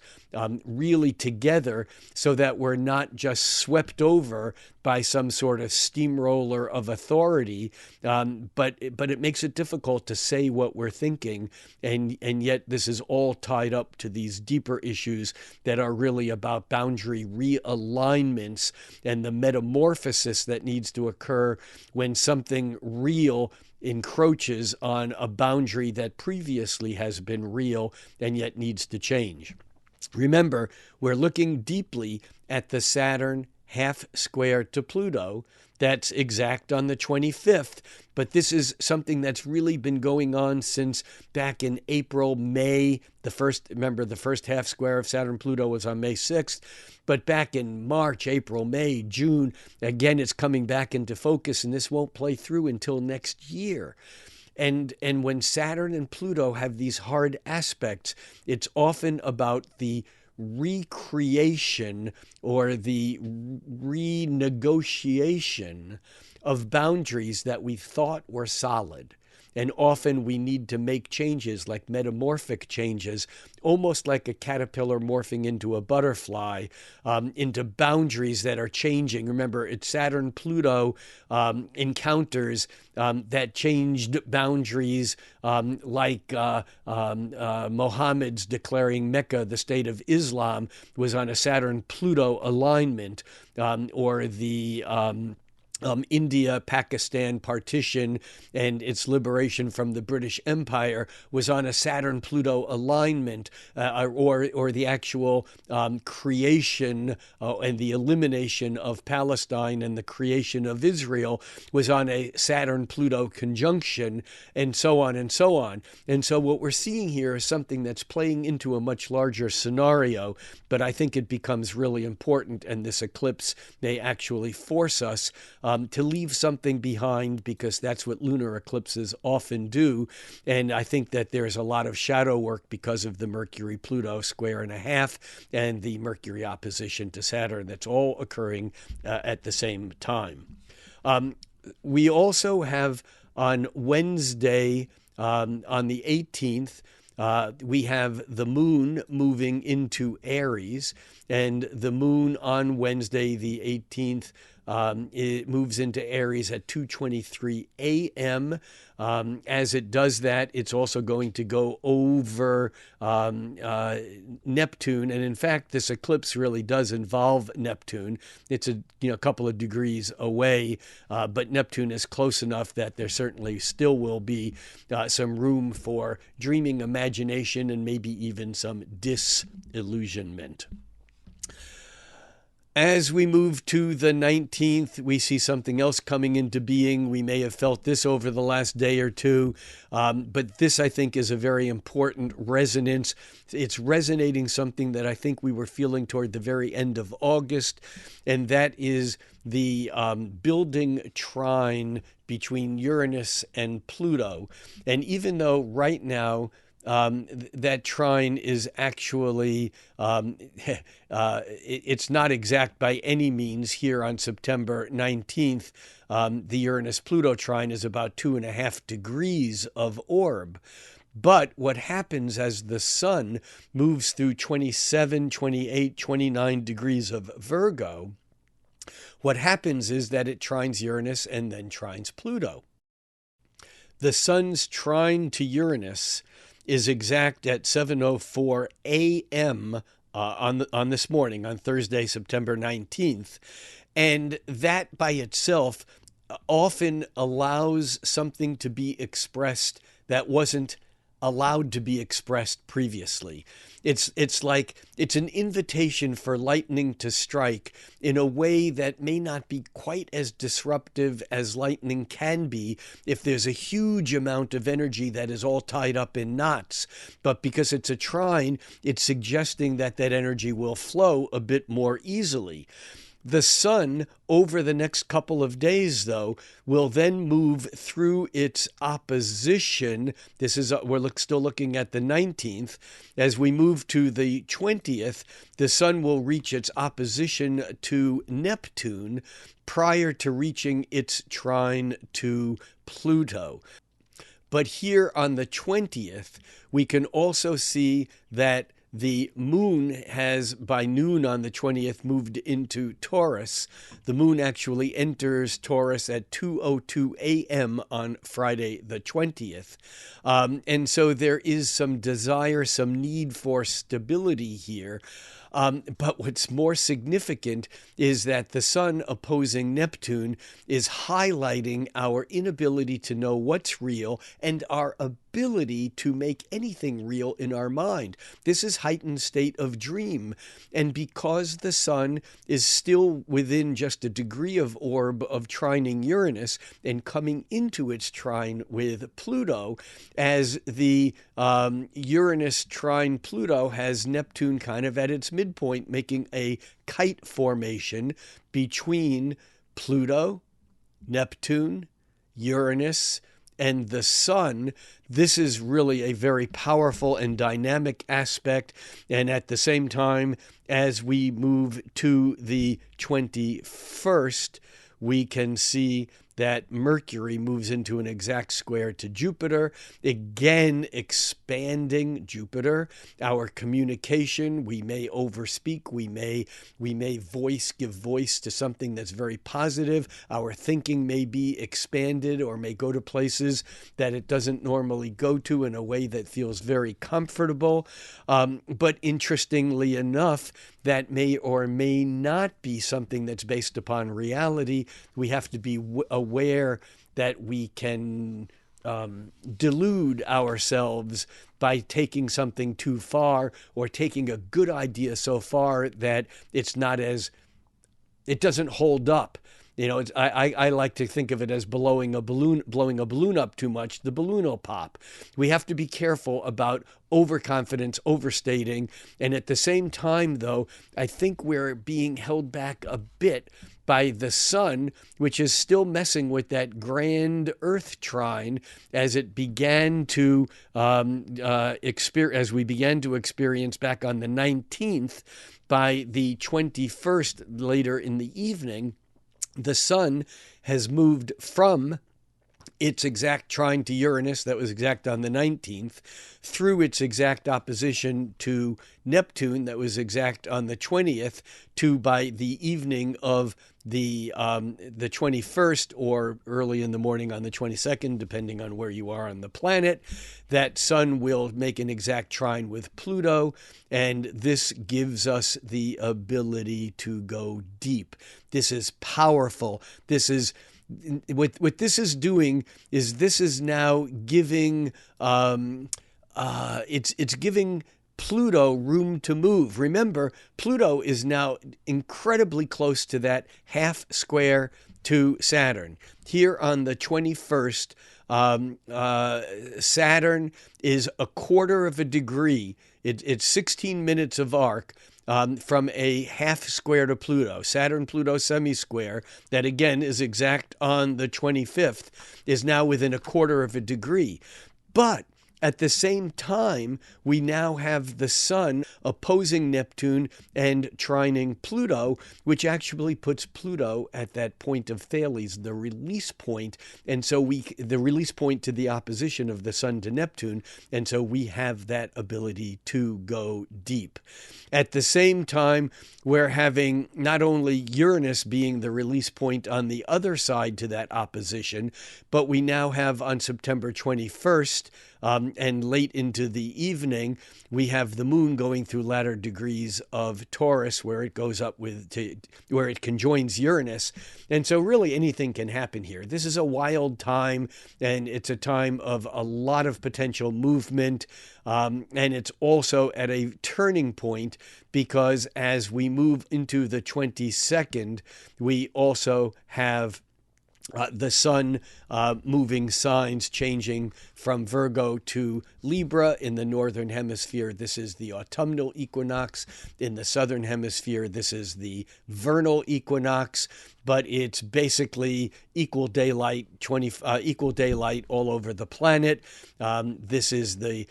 really together so that we're not just swept over by some sort of steamroller of authority, but it makes it difficult to say what we're thinking, and yet this is all tied up to these deeper issues that are really about boundary realignments and the metamorphosis that needs to occur when something real encroaches on a boundary that previously has been real and yet needs to change. Remember, we're looking deeply at the Saturn half square to Pluto. That's exact on the 25th. But this is something that's really been going on since back in April, May. Remember, the first half square of Saturn Pluto was on May 6th. But back in March, April, May, June, again, it's coming back into focus, and this won't play through until next year. And when Saturn and Pluto have these hard aspects, it's often about the recreation or the renegotiation of boundaries that we thought were solid. And often we need to make changes, like metamorphic changes, almost like a caterpillar morphing into a butterfly, into boundaries that are changing. Remember, it's Saturn-Pluto encounters that changed boundaries, like Mohammed's declaring Mecca the state of Islam was on a Saturn-Pluto alignment, or the India-Pakistan partition and its liberation from the British Empire was on a Saturn-Pluto alignment, or the actual creation and the elimination of Palestine and the creation of Israel was on a Saturn-Pluto conjunction, and so on and so on. And so what we're seeing here is something that's playing into a much larger scenario, but I think it becomes really important, and this eclipse may actually force us to leave something behind, because that's what lunar eclipses often do. And I think that there's a lot of shadow work because of the Mercury-Pluto square and a half and the Mercury opposition to Saturn that's all occurring at the same time. We also have on Wednesday, on the 18th, we have the moon moving into Aries, and the moon on Wednesday, the 18th, it moves into Aries at 2:23 a.m. As it does that, it's also going to go over Neptune. And in fact, this eclipse really does involve Neptune. It's a couple of degrees away, but Neptune is close enough that there certainly still will be some room for dreaming, imagination, and maybe even some disillusionment. As we move to the 19th, we see something else coming into being. We may have felt this over the last day or two, but this, I think, is a very important resonance. It's resonating something that I think we were feeling toward the very end of August, and that is the building trine between Uranus and Pluto. And even though right now, that trine is actually, it's not exact by any means here on September 19th. The Uranus-Pluto trine is about 2.5 degrees of orb. But what happens as the sun moves through 27, 28, 29 degrees of Virgo, what happens is that it trines Uranus and then trines Pluto. The sun's trine to Uranus is exact at 7:04 a.m. On this morning, on Thursday, September 19th. And that by itself often allows something to be expressed that wasn't allowed to be expressed previously. It's like it's an invitation for lightning to strike in a way that may not be quite as disruptive as lightning can be if there's a huge amount of energy that is all tied up in knots. But because it's a trine, it's suggesting that that energy will flow a bit more easily. The sun, over the next couple of days, though, will then move through its opposition. This is we're still looking at the 19th. As we move to the 20th, the sun will reach its opposition to Neptune prior to reaching its trine to Pluto. But here on the 20th, we can also see that the moon has, by noon on the 20th, moved into Taurus. The moon actually enters Taurus at 2:02 a.m. on Friday the 20th. And so there is some desire, some need for stability here. But what's more significant is that the sun opposing Neptune is highlighting our inability to know what's real and our ability to make anything real in our mind. This is heightened state of dream. And because the sun is still within just a degree of orb of trining Uranus and coming into its trine with Pluto, as the Uranus trine Pluto has Neptune kind of at its midpoint, making a kite formation between Pluto, Neptune, Uranus, and the sun. This is really a very powerful and dynamic aspect. And at the same time, as we move to the 21st, we can see that Mercury moves into an exact square to Jupiter, again expanding Jupiter. Our communication, we may overspeak, we may give voice to something that's very positive. Our thinking may be expanded or may go to places that it doesn't normally go to in a way that feels very comfortable. But interestingly enough, that may or may not be something that's based upon reality. We have to be aware that we can delude ourselves by taking something too far or taking a good idea so far that it doesn't hold up. You know, I like to think of it as blowing a balloon up too much, the balloon will pop. We have to be careful about overconfidence, overstating. And at the same time, though, I think we're being held back a bit by the sun, which is still messing with that grand Earth trine as it began to as we began to experience back on the 19th. By the 21st, later in the evening, the sun has moved from its exact trine to Uranus, that was exact on the 19th, through its exact opposition to Neptune, that was exact on the 20th, to by the evening of the 21st or early in the morning on the 22nd, depending on where you are on the planet, that sun will make an exact trine with Pluto, and this gives us the ability to go deep. This is powerful. This is what this is doing is this is now giving it's giving Pluto room to move. Remember, Pluto is now incredibly close to that half square to Saturn. Here on the 21st, Saturn is a quarter of a degree. It's 16 minutes of arc from a half square to Pluto. Saturn-Pluto semi-square, that again is exact on the 25th, is now within a quarter of a degree. But at the same time, we now have the sun opposing Neptune and trining Pluto, which actually puts Pluto at that point of Thales, the release point. And so the release point to the opposition of the sun to Neptune. And so we have that ability to go deep. At the same time, we're having not only Uranus being the release point on the other side to that opposition, but we now have on September 21st, and late into the evening, we have the moon going through latter degrees of Taurus, where it goes up where it conjoins Uranus. And so really anything can happen here. This is a wild time, and it's a time of a lot of potential movement. And it's also at a turning point because as we move into the 22nd, we also have the sun moving signs changing from Virgo to Libra in the northern hemisphere. This is the autumnal equinox. In the southern hemisphere, this is the vernal equinox. But it's basically equal daylight all over the planet. This is the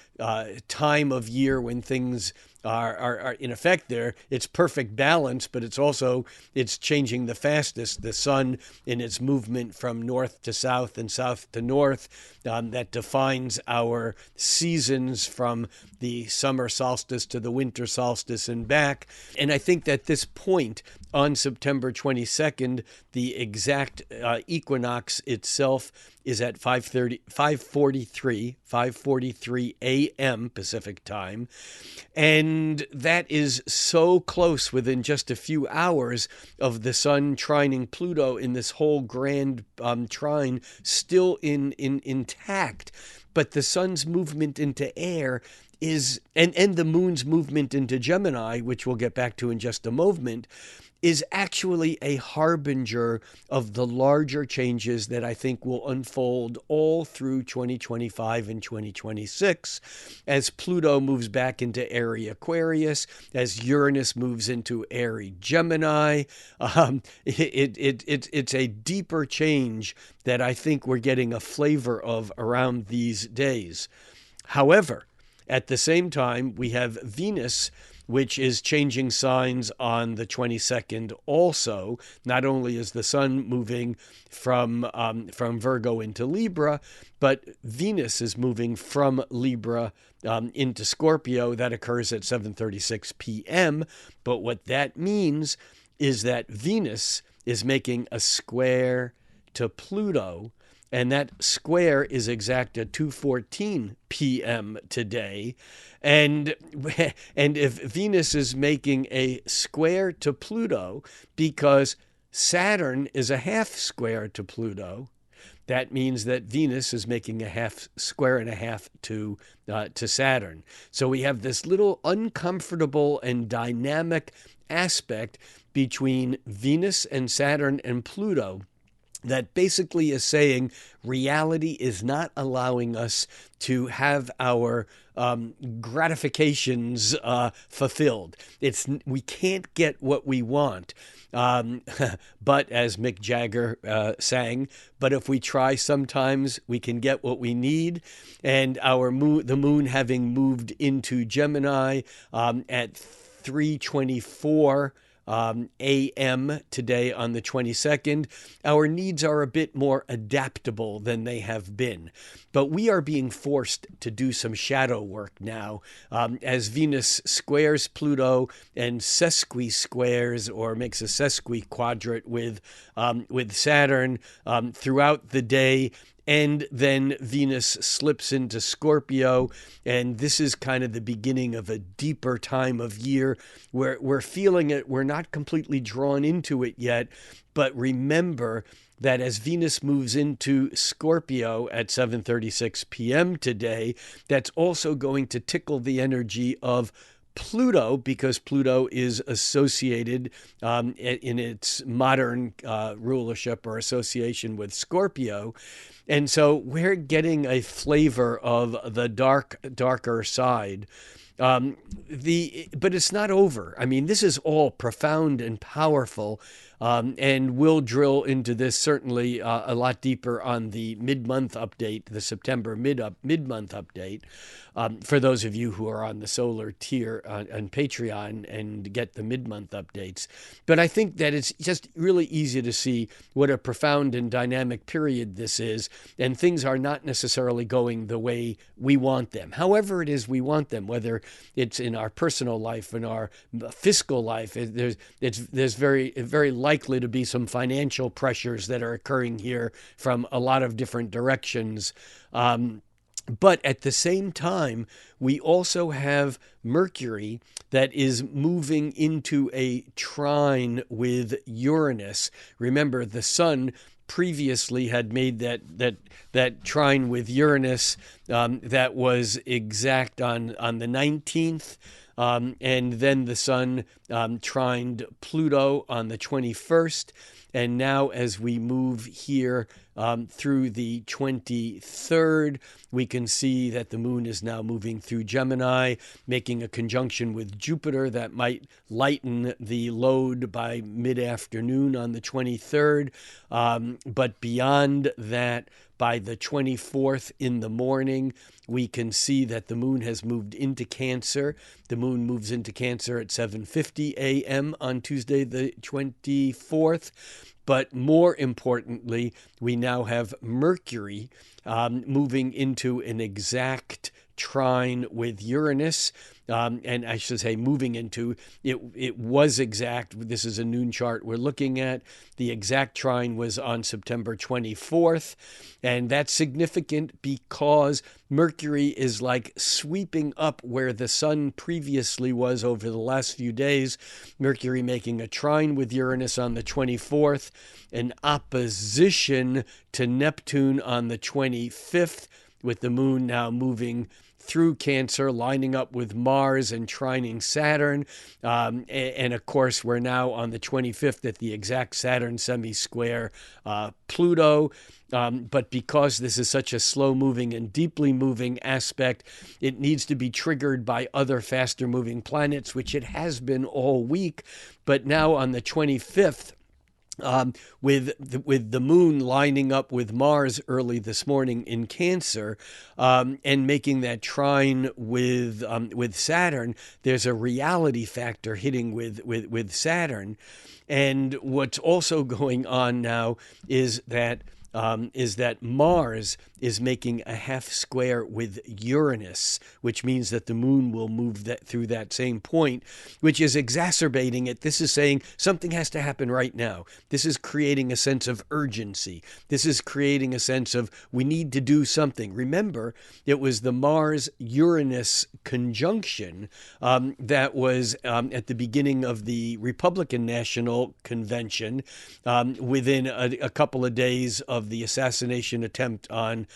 time of year when things are in effect there. It's perfect balance, but it's changing the fastest. The sun in its movement from north to south and south to north, that defines our seasons from the summer solstice to the winter solstice and back. And I think that this point on September 22nd, the exact equinox itself is at 5:43 a.m. Pacific time. And And that is so close within just a few hours of the sun trining Pluto in this whole grand trine still intact. But the sun's movement into air is, and the moon's movement into Gemini, which we'll get back to in just a moment, is actually a harbinger of the larger changes that I think will unfold all through 2025 and 2026 as Pluto moves back into airy Aquarius, as Uranus moves into airy Gemini. It's a deeper change that I think we're getting a flavor of around these days. However, at the same time, we have Venus, which is changing signs on the 22nd also. Not only is the sun moving from Virgo into Libra, but Venus is moving from Libra into Scorpio. That occurs at 7:36 p.m. But what that means is that Venus is making a square to Pluto, and that square is exact at 2:14 p.m. today. And if Venus is making a square to Pluto because Saturn is a half square to Pluto, that means that Venus is making a half square and a half to Saturn. So we have this little uncomfortable and dynamic aspect between Venus and Saturn and Pluto that basically is saying reality is not allowing us to have our gratifications fulfilled. We can't get what we want. But as Mick Jagger sang, but if we try, sometimes we can get what we need. And the moon having moved into Gemini at 3:24 a.m. today on the 22nd, our needs are a bit more adaptable than they have been. But we are being forced to do some shadow work now as Venus squares Pluto and sesqui-squares or makes a sesqui-quadrant with Saturn throughout the day. And then Venus slips into Scorpio, and this is kind of the beginning of a deeper time of year where we're feeling it. We're not completely drawn into it yet, but remember that as Venus moves into Scorpio at 7:36 p.m. today, that's also going to tickle the energy of Pluto, because Pluto is associated in its modern rulership or association with Scorpio. And so we're getting a flavor of the darker side. But it's not over. I mean, this is all profound and powerful, and we'll drill into this certainly a lot deeper on the mid-month update, the September mid-month update, for those of you who are on the solar tier on Patreon and get the mid-month updates. But I think that it's just really easy to see what a profound and dynamic period this is, and things are not necessarily going the way we want them. However it is we want them, whether it's in our personal life, in our fiscal life, there's very likely to be some financial pressures that are occurring here from a lot of different directions. But at the same time, we also have Mercury that is moving into a trine with Uranus. Remember, the sun previously had made that trine with Uranus that was exact on the 19th. And then the sun trined Pluto on the 21st. And now as we move here through the 23rd, we can see that the moon is now moving through Gemini, making a conjunction with Jupiter that might lighten the load by mid-afternoon on the 23rd. But beyond that, by the 24th in the morning, we can see that the moon has moved into Cancer. The moon moves into Cancer at 7:50 a.m. on Tuesday the 24th. But more importantly, we now have Mercury moving into an exact trine with Uranus. And I should say moving into it. It was exact. This is a noon chart we're looking at. The exact trine was on September 24th. And that's significant because Mercury is like sweeping up where the sun previously was over the last few days. Mercury making a trine with Uranus on the 24th, an opposition to Neptune on the 25th, with the moon now moving through Cancer, lining up with Mars and trining Saturn. And of course, we're now on the 25th at the exact Saturn semi-square Pluto. But because this is such a slow-moving and deeply moving aspect, it needs to be triggered by other faster-moving planets, which it has been all week. But now on the 25th, with the moon lining up with Mars early this morning in Cancer, and making that trine with Saturn, there's a reality factor hitting with Saturn. And what's also going on now is that Mars is making a half square with Uranus, which means that the moon will move through that same point, which is exacerbating it. This is saying something has to happen right now. This is creating a sense of urgency. This is creating a sense of we need to do something. Remember, it was the Mars-Uranus conjunction that was at the beginning of the Republican National Convention, within a couple of days of the assassination attempt on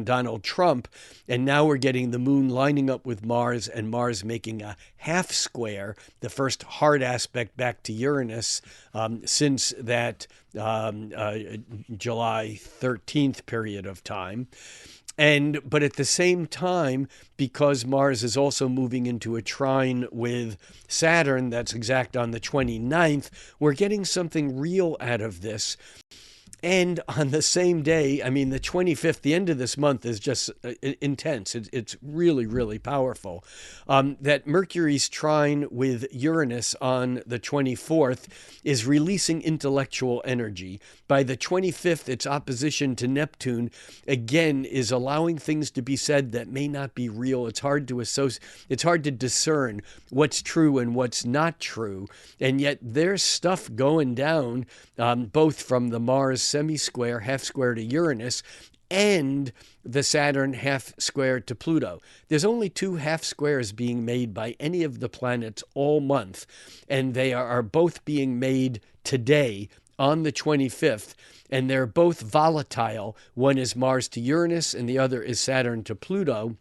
Donald Trump. And now we're getting the moon lining up with Mars, and Mars making a half square, the first hard aspect back to Uranus since that July 13th period of time. But at the same time, because Mars is also moving into a trine with Saturn, that's exact on the 29th, we're getting something real out of this. And on the same day, I mean, the 25th, the end of this month is just intense. It's really, really powerful. That Mercury's trine with Uranus on the 24th is releasing intellectual energy. By the 25th, its opposition to Neptune, again, is allowing things to be said that may not be real. It's hard to it's hard to discern what's true and what's not true. And yet there's stuff going down, both from the Mars semi-square, half square to Uranus, and the Saturn half square to Pluto. There's only 2 half squares being made by any of the planets all month, and they are both being made today on the 25th, and they're both volatile. One is Mars to Uranus, and the other is Saturn to Pluto.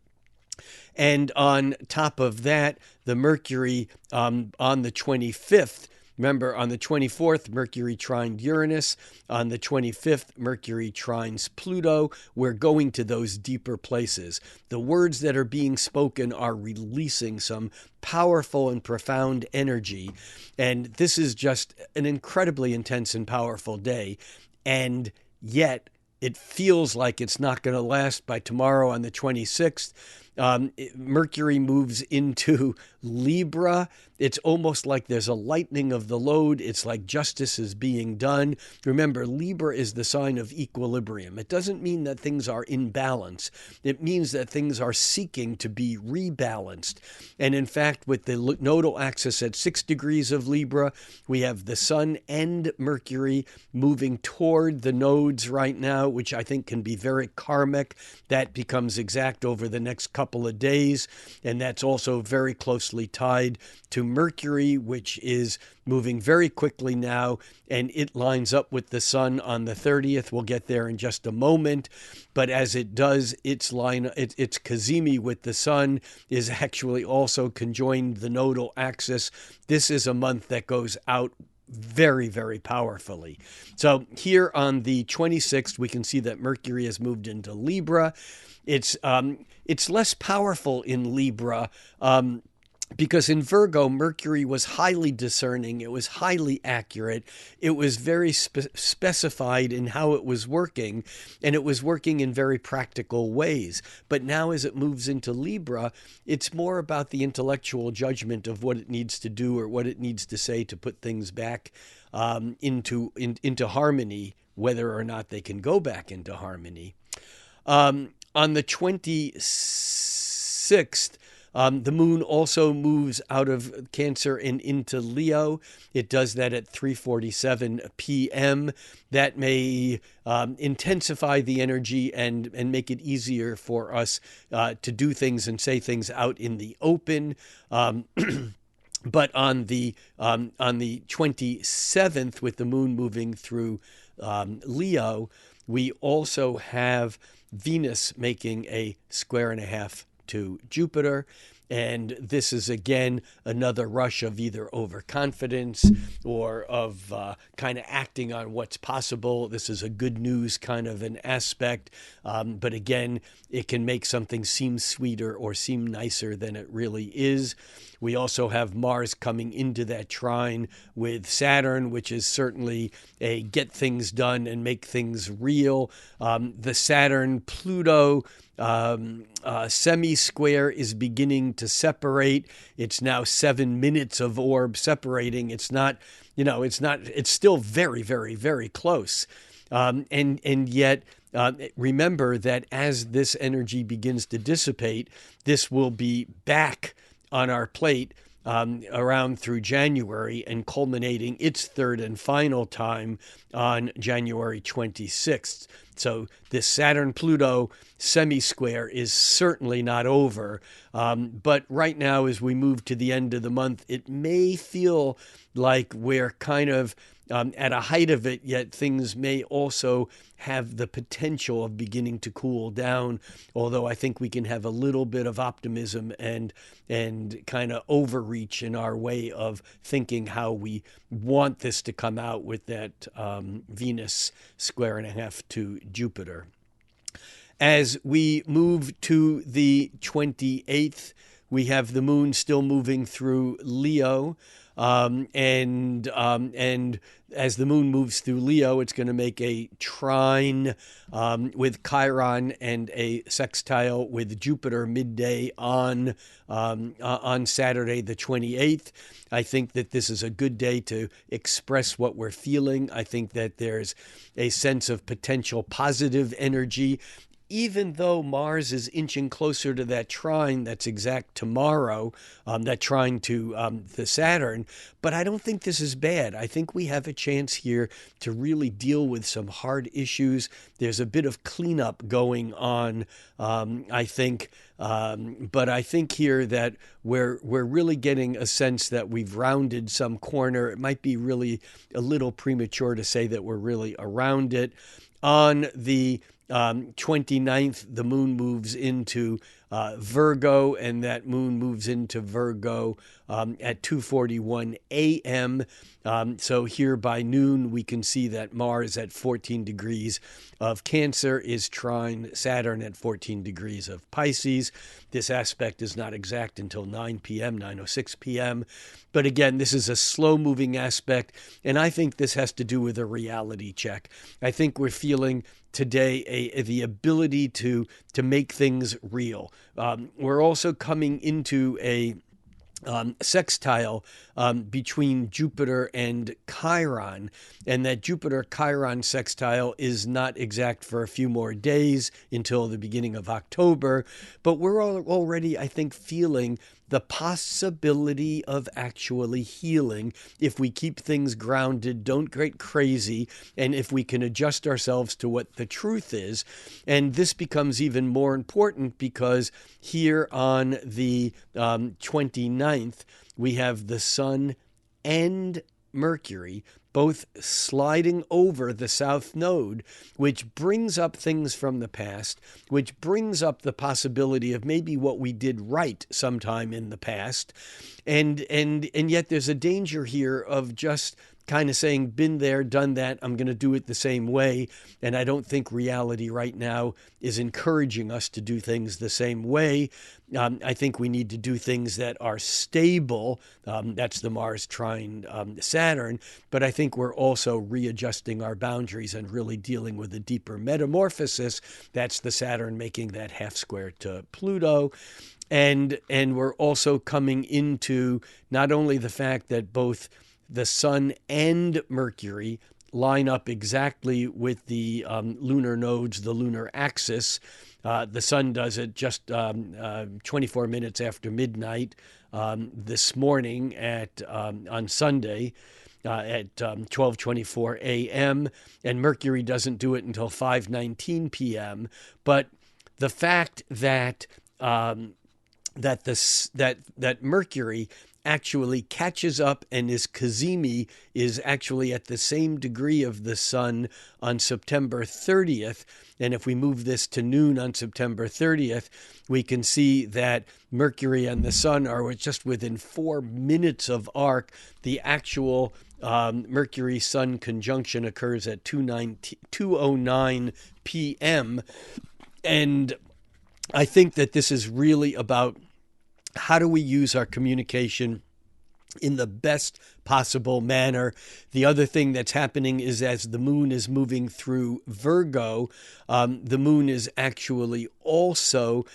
And on top of that, the Mercury on the 25th, remember, on the 24th, Mercury trined Uranus. On the 25th, Mercury trines Pluto. We're going to those deeper places. The words that are being spoken are releasing some powerful and profound energy. And this is just an incredibly intense and powerful day. And yet, it feels like it's not going to last. By tomorrow on the 26th. Mercury moves into Libra. It's almost like there's a lightening of the load. It's like justice is being done. Remember, Libra is the sign of equilibrium. It doesn't mean that things are in balance. It means that things are seeking to be rebalanced. And in fact, with the nodal axis at 6 degrees of Libra, we have the Sun and Mercury moving toward the nodes right now, which I think can be very karmic. That becomes exact over the next couple of days, and that's also very closely tied to Mercury, which is moving very quickly now, and it lines up with the Sun on the 30th. We'll get there in just a moment, but as it does, its cazimi with the Sun is actually also conjoined the nodal axis. This is a month that goes out very, very powerfully. So here on the 26th, we can see that Mercury has moved into Libra. It's less powerful in Libra because in Virgo, Mercury was highly discerning. It was highly accurate. It was very specified in how it was working, and it was working in very practical ways. But now as it moves into Libra, it's more about the intellectual judgment of what it needs to do or what it needs to say to put things back into harmony, whether or not they can go back into harmony. On the 27th, 6th. The moon also moves out of Cancer and into Leo. It does that at 3:47 p.m. That may intensify the energy and make it easier for us to do things and say things out in the open. But on the 27th, with the moon moving through Leo, we also have Venus making a square and a half to Jupiter. And this is, again, another rush of either overconfidence or of kind of acting on what's possible. This is a good news kind of an aspect. But again, it can make something seem sweeter or seem nicer than it really is. We also have Mars coming into that trine with Saturn, which is certainly a get things done and make things real. The Saturn-Pluto semi-square is beginning to separate. It's now 7 minutes of orb separating. It's not, it's still very, very, very close. And yet, remember that as this energy begins to dissipate, this will be back on our plate around through January and culminating its third and final time on January 26th. So this Saturn-Pluto semi-square is certainly not over. But right now, as we move to the end of the month, it may feel like we're kind of at a height of it, yet things may also have the potential of beginning to cool down, although I think we can have a little bit of optimism and kind of overreach in our way of thinking how we want this to come out with that Venus square and a half to Jupiter. As we move to the 28th, we have the moon still moving through Leo. And as the moon moves through Leo, it's going to make a trine with Chiron and a sextile with Jupiter midday on Saturday the 28th. I think that this is a good day to express what we're feeling. I think that there's a sense of potential positive energy. Even though Mars is inching closer to that trine that's exact tomorrow, that trine to the Saturn, but I don't think this is bad. I think we have a chance here to really deal with some hard issues. There's a bit of cleanup going on, I think, but I think here that we're really getting a sense that we've rounded some corner. It might be really a little premature to say that we're really around it. On the 29th, the moon moves into Virgo, and that moon moves into Virgo at 2:41 a.m. So here by noon, we can see that Mars at 14 degrees of Cancer is trine Saturn at 14 degrees of Pisces. This aspect is not exact until 9 p.m., 9:06 p.m. But again, this is a slow-moving aspect, and I think this has to do with a reality check. I think we're feeling today the ability to make things real. We're also coming into a sextile between Jupiter and Chiron, and that Jupiter-Chiron sextile is not exact for a few more days until the beginning of October, but we're already, I think, feeling the possibility of actually healing if we keep things grounded, don't get crazy, and if we can adjust ourselves to what the truth is. And this becomes even more important because here on the 29th, we have the Sun and Mercury both sliding over the South Node, which brings up things from the past, which brings up the possibility of maybe what we did right sometime in the past. And yet there's a danger here of just kind of saying, been there, done that, I'm going to do it the same way. And I don't think reality right now is encouraging us to do things the same way. I think we need to do things that are stable. That's the Mars trine Saturn. But I think we're also readjusting our boundaries and really dealing with a deeper metamorphosis. That's the Saturn making that half square to Pluto. And we're also coming into not only the fact that both the Sun and Mercury line up exactly with the lunar nodes, the lunar axis. The sun does it just 24 minutes after midnight this morning on Sunday. At 12:24 a.m. and Mercury doesn't do it until 5:19 p.m. But the fact that that Mercury actually catches up and is cazimi, is actually at the same degree of the sun on September 30th. And if we move this to noon on September 30th, we can see that Mercury and the sun are just within 4 minutes of arc. The actual Mercury-Sun conjunction occurs at 2:09 p.m. And I think that this is really about how do we use our communication in the best possible manner. The other thing that's happening is as the moon is moving through Virgo, the moon is actually also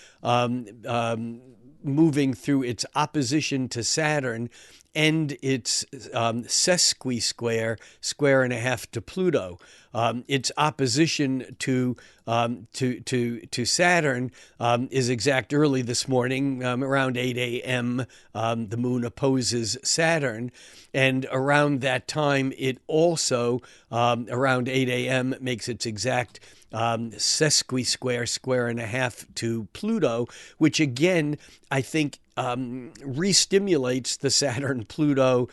moving through its opposition to Saturn and its square and a half to Pluto. Its opposition to Saturn is exact early this morning, around 8 a.m. The moon opposes Saturn, and around that time, it also around 8 a.m. makes its exact square and a half to Pluto, which again, I think re-stimulates the Saturn-Pluto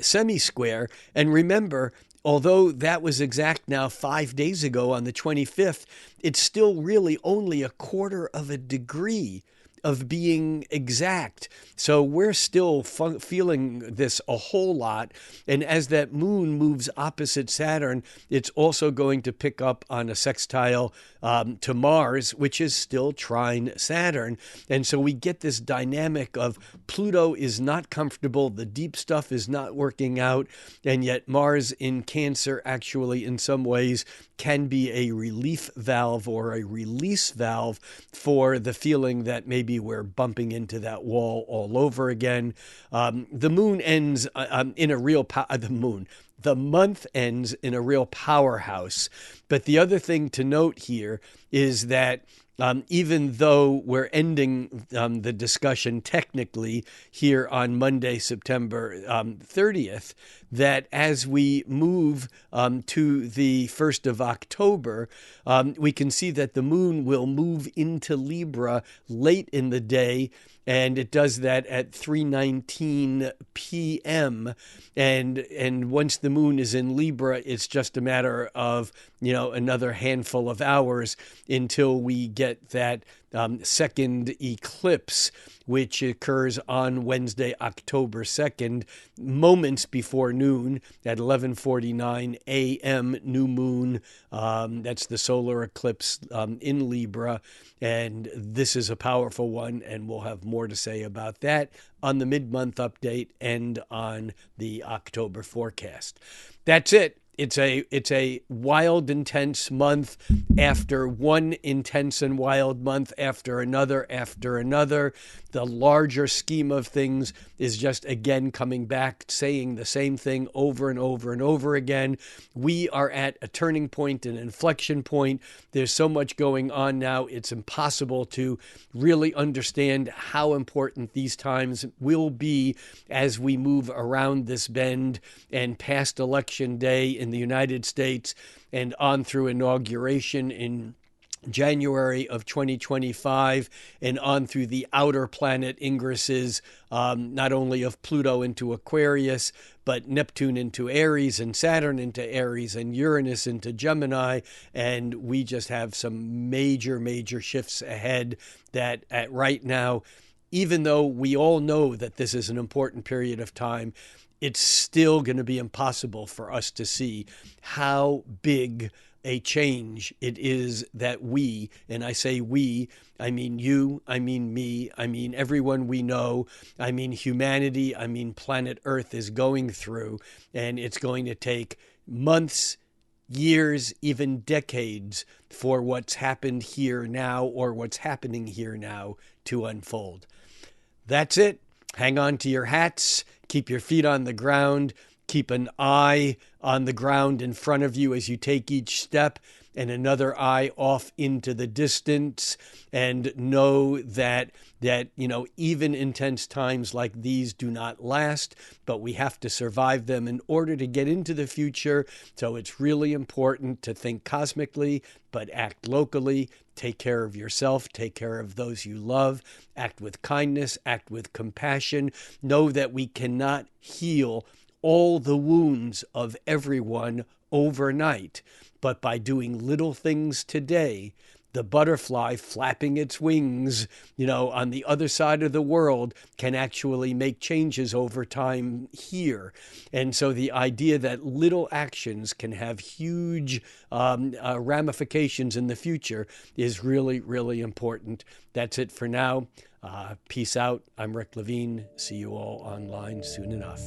semi-square. And remember, although that was exact now 5 days ago on the 25th, it's still really only a quarter of a degree of being exact. So we're still feeling this a whole lot. And as that moon moves opposite Saturn, it's also going to pick up on a sextile to Mars, which is still trine Saturn. And so we get this dynamic of Pluto is not comfortable, the deep stuff is not working out, and yet Mars in Cancer actually in some ways can be a relief valve or a release valve for the feeling that maybe we're bumping into that wall all over again. The moon ends in a real the month ends in a real powerhouse. But the other thing to note here is that even though we're ending the discussion technically here on Monday, September 30th, that as we move to the 1st of October, we can see that the moon will move into Libra late in the day, and it does that at 3:19 p.m. And once the moon is in Libra, it's just a matter of, another handful of hours until we get that second eclipse, which occurs on Wednesday, October 2nd, moments before noon at 11:49 a.m. new moon. That's the solar eclipse in Libra. And this is a powerful one, and we'll have more to say about that on the mid-month update and on the October forecast. That's it. It's a wild, intense month after one intense and wild month after another. The larger scheme of things is just again coming back, saying the same thing over and over and over again. We are at a turning point, an inflection point. There's so much going on now, it's impossible to really understand how important these times will be as we move around this bend and past Election Day in the United States and on through inauguration in January of 2025 and on through the outer planet ingresses, not only of Pluto into Aquarius, but Neptune into Aries and Saturn into Aries and Uranus into Gemini. And we just have some major, major shifts ahead that at right now, even though we all know that this is an important period of time, it's still going to be impossible for us to see how big a change it is that we, and I say we, I mean you, I mean me, I mean everyone we know, I mean humanity, I mean planet Earth is going through, and it's going to take months, years, even decades for what's happened here now or what's happening here now to unfold. That's it. Hang on to your hats, keep your feet on the ground, Keep an eye on the ground in front of you as you take each step, and another eye off into the distance, and know that even intense times like these do not last, but we have to survive them in order to get into the future. So it's really important to think cosmically, but act locally. Take care of yourself, take care of those you love, act with kindness, act with compassion. Know that we cannot heal all the wounds of everyone overnight, but by doing little things today, the butterfly flapping its wings, on the other side of the world can actually make changes over time here. And so the idea that little actions can have huge ramifications in the future is really, really important. That's it for now. Peace out. I'm Rick Levine. See you all online soon enough.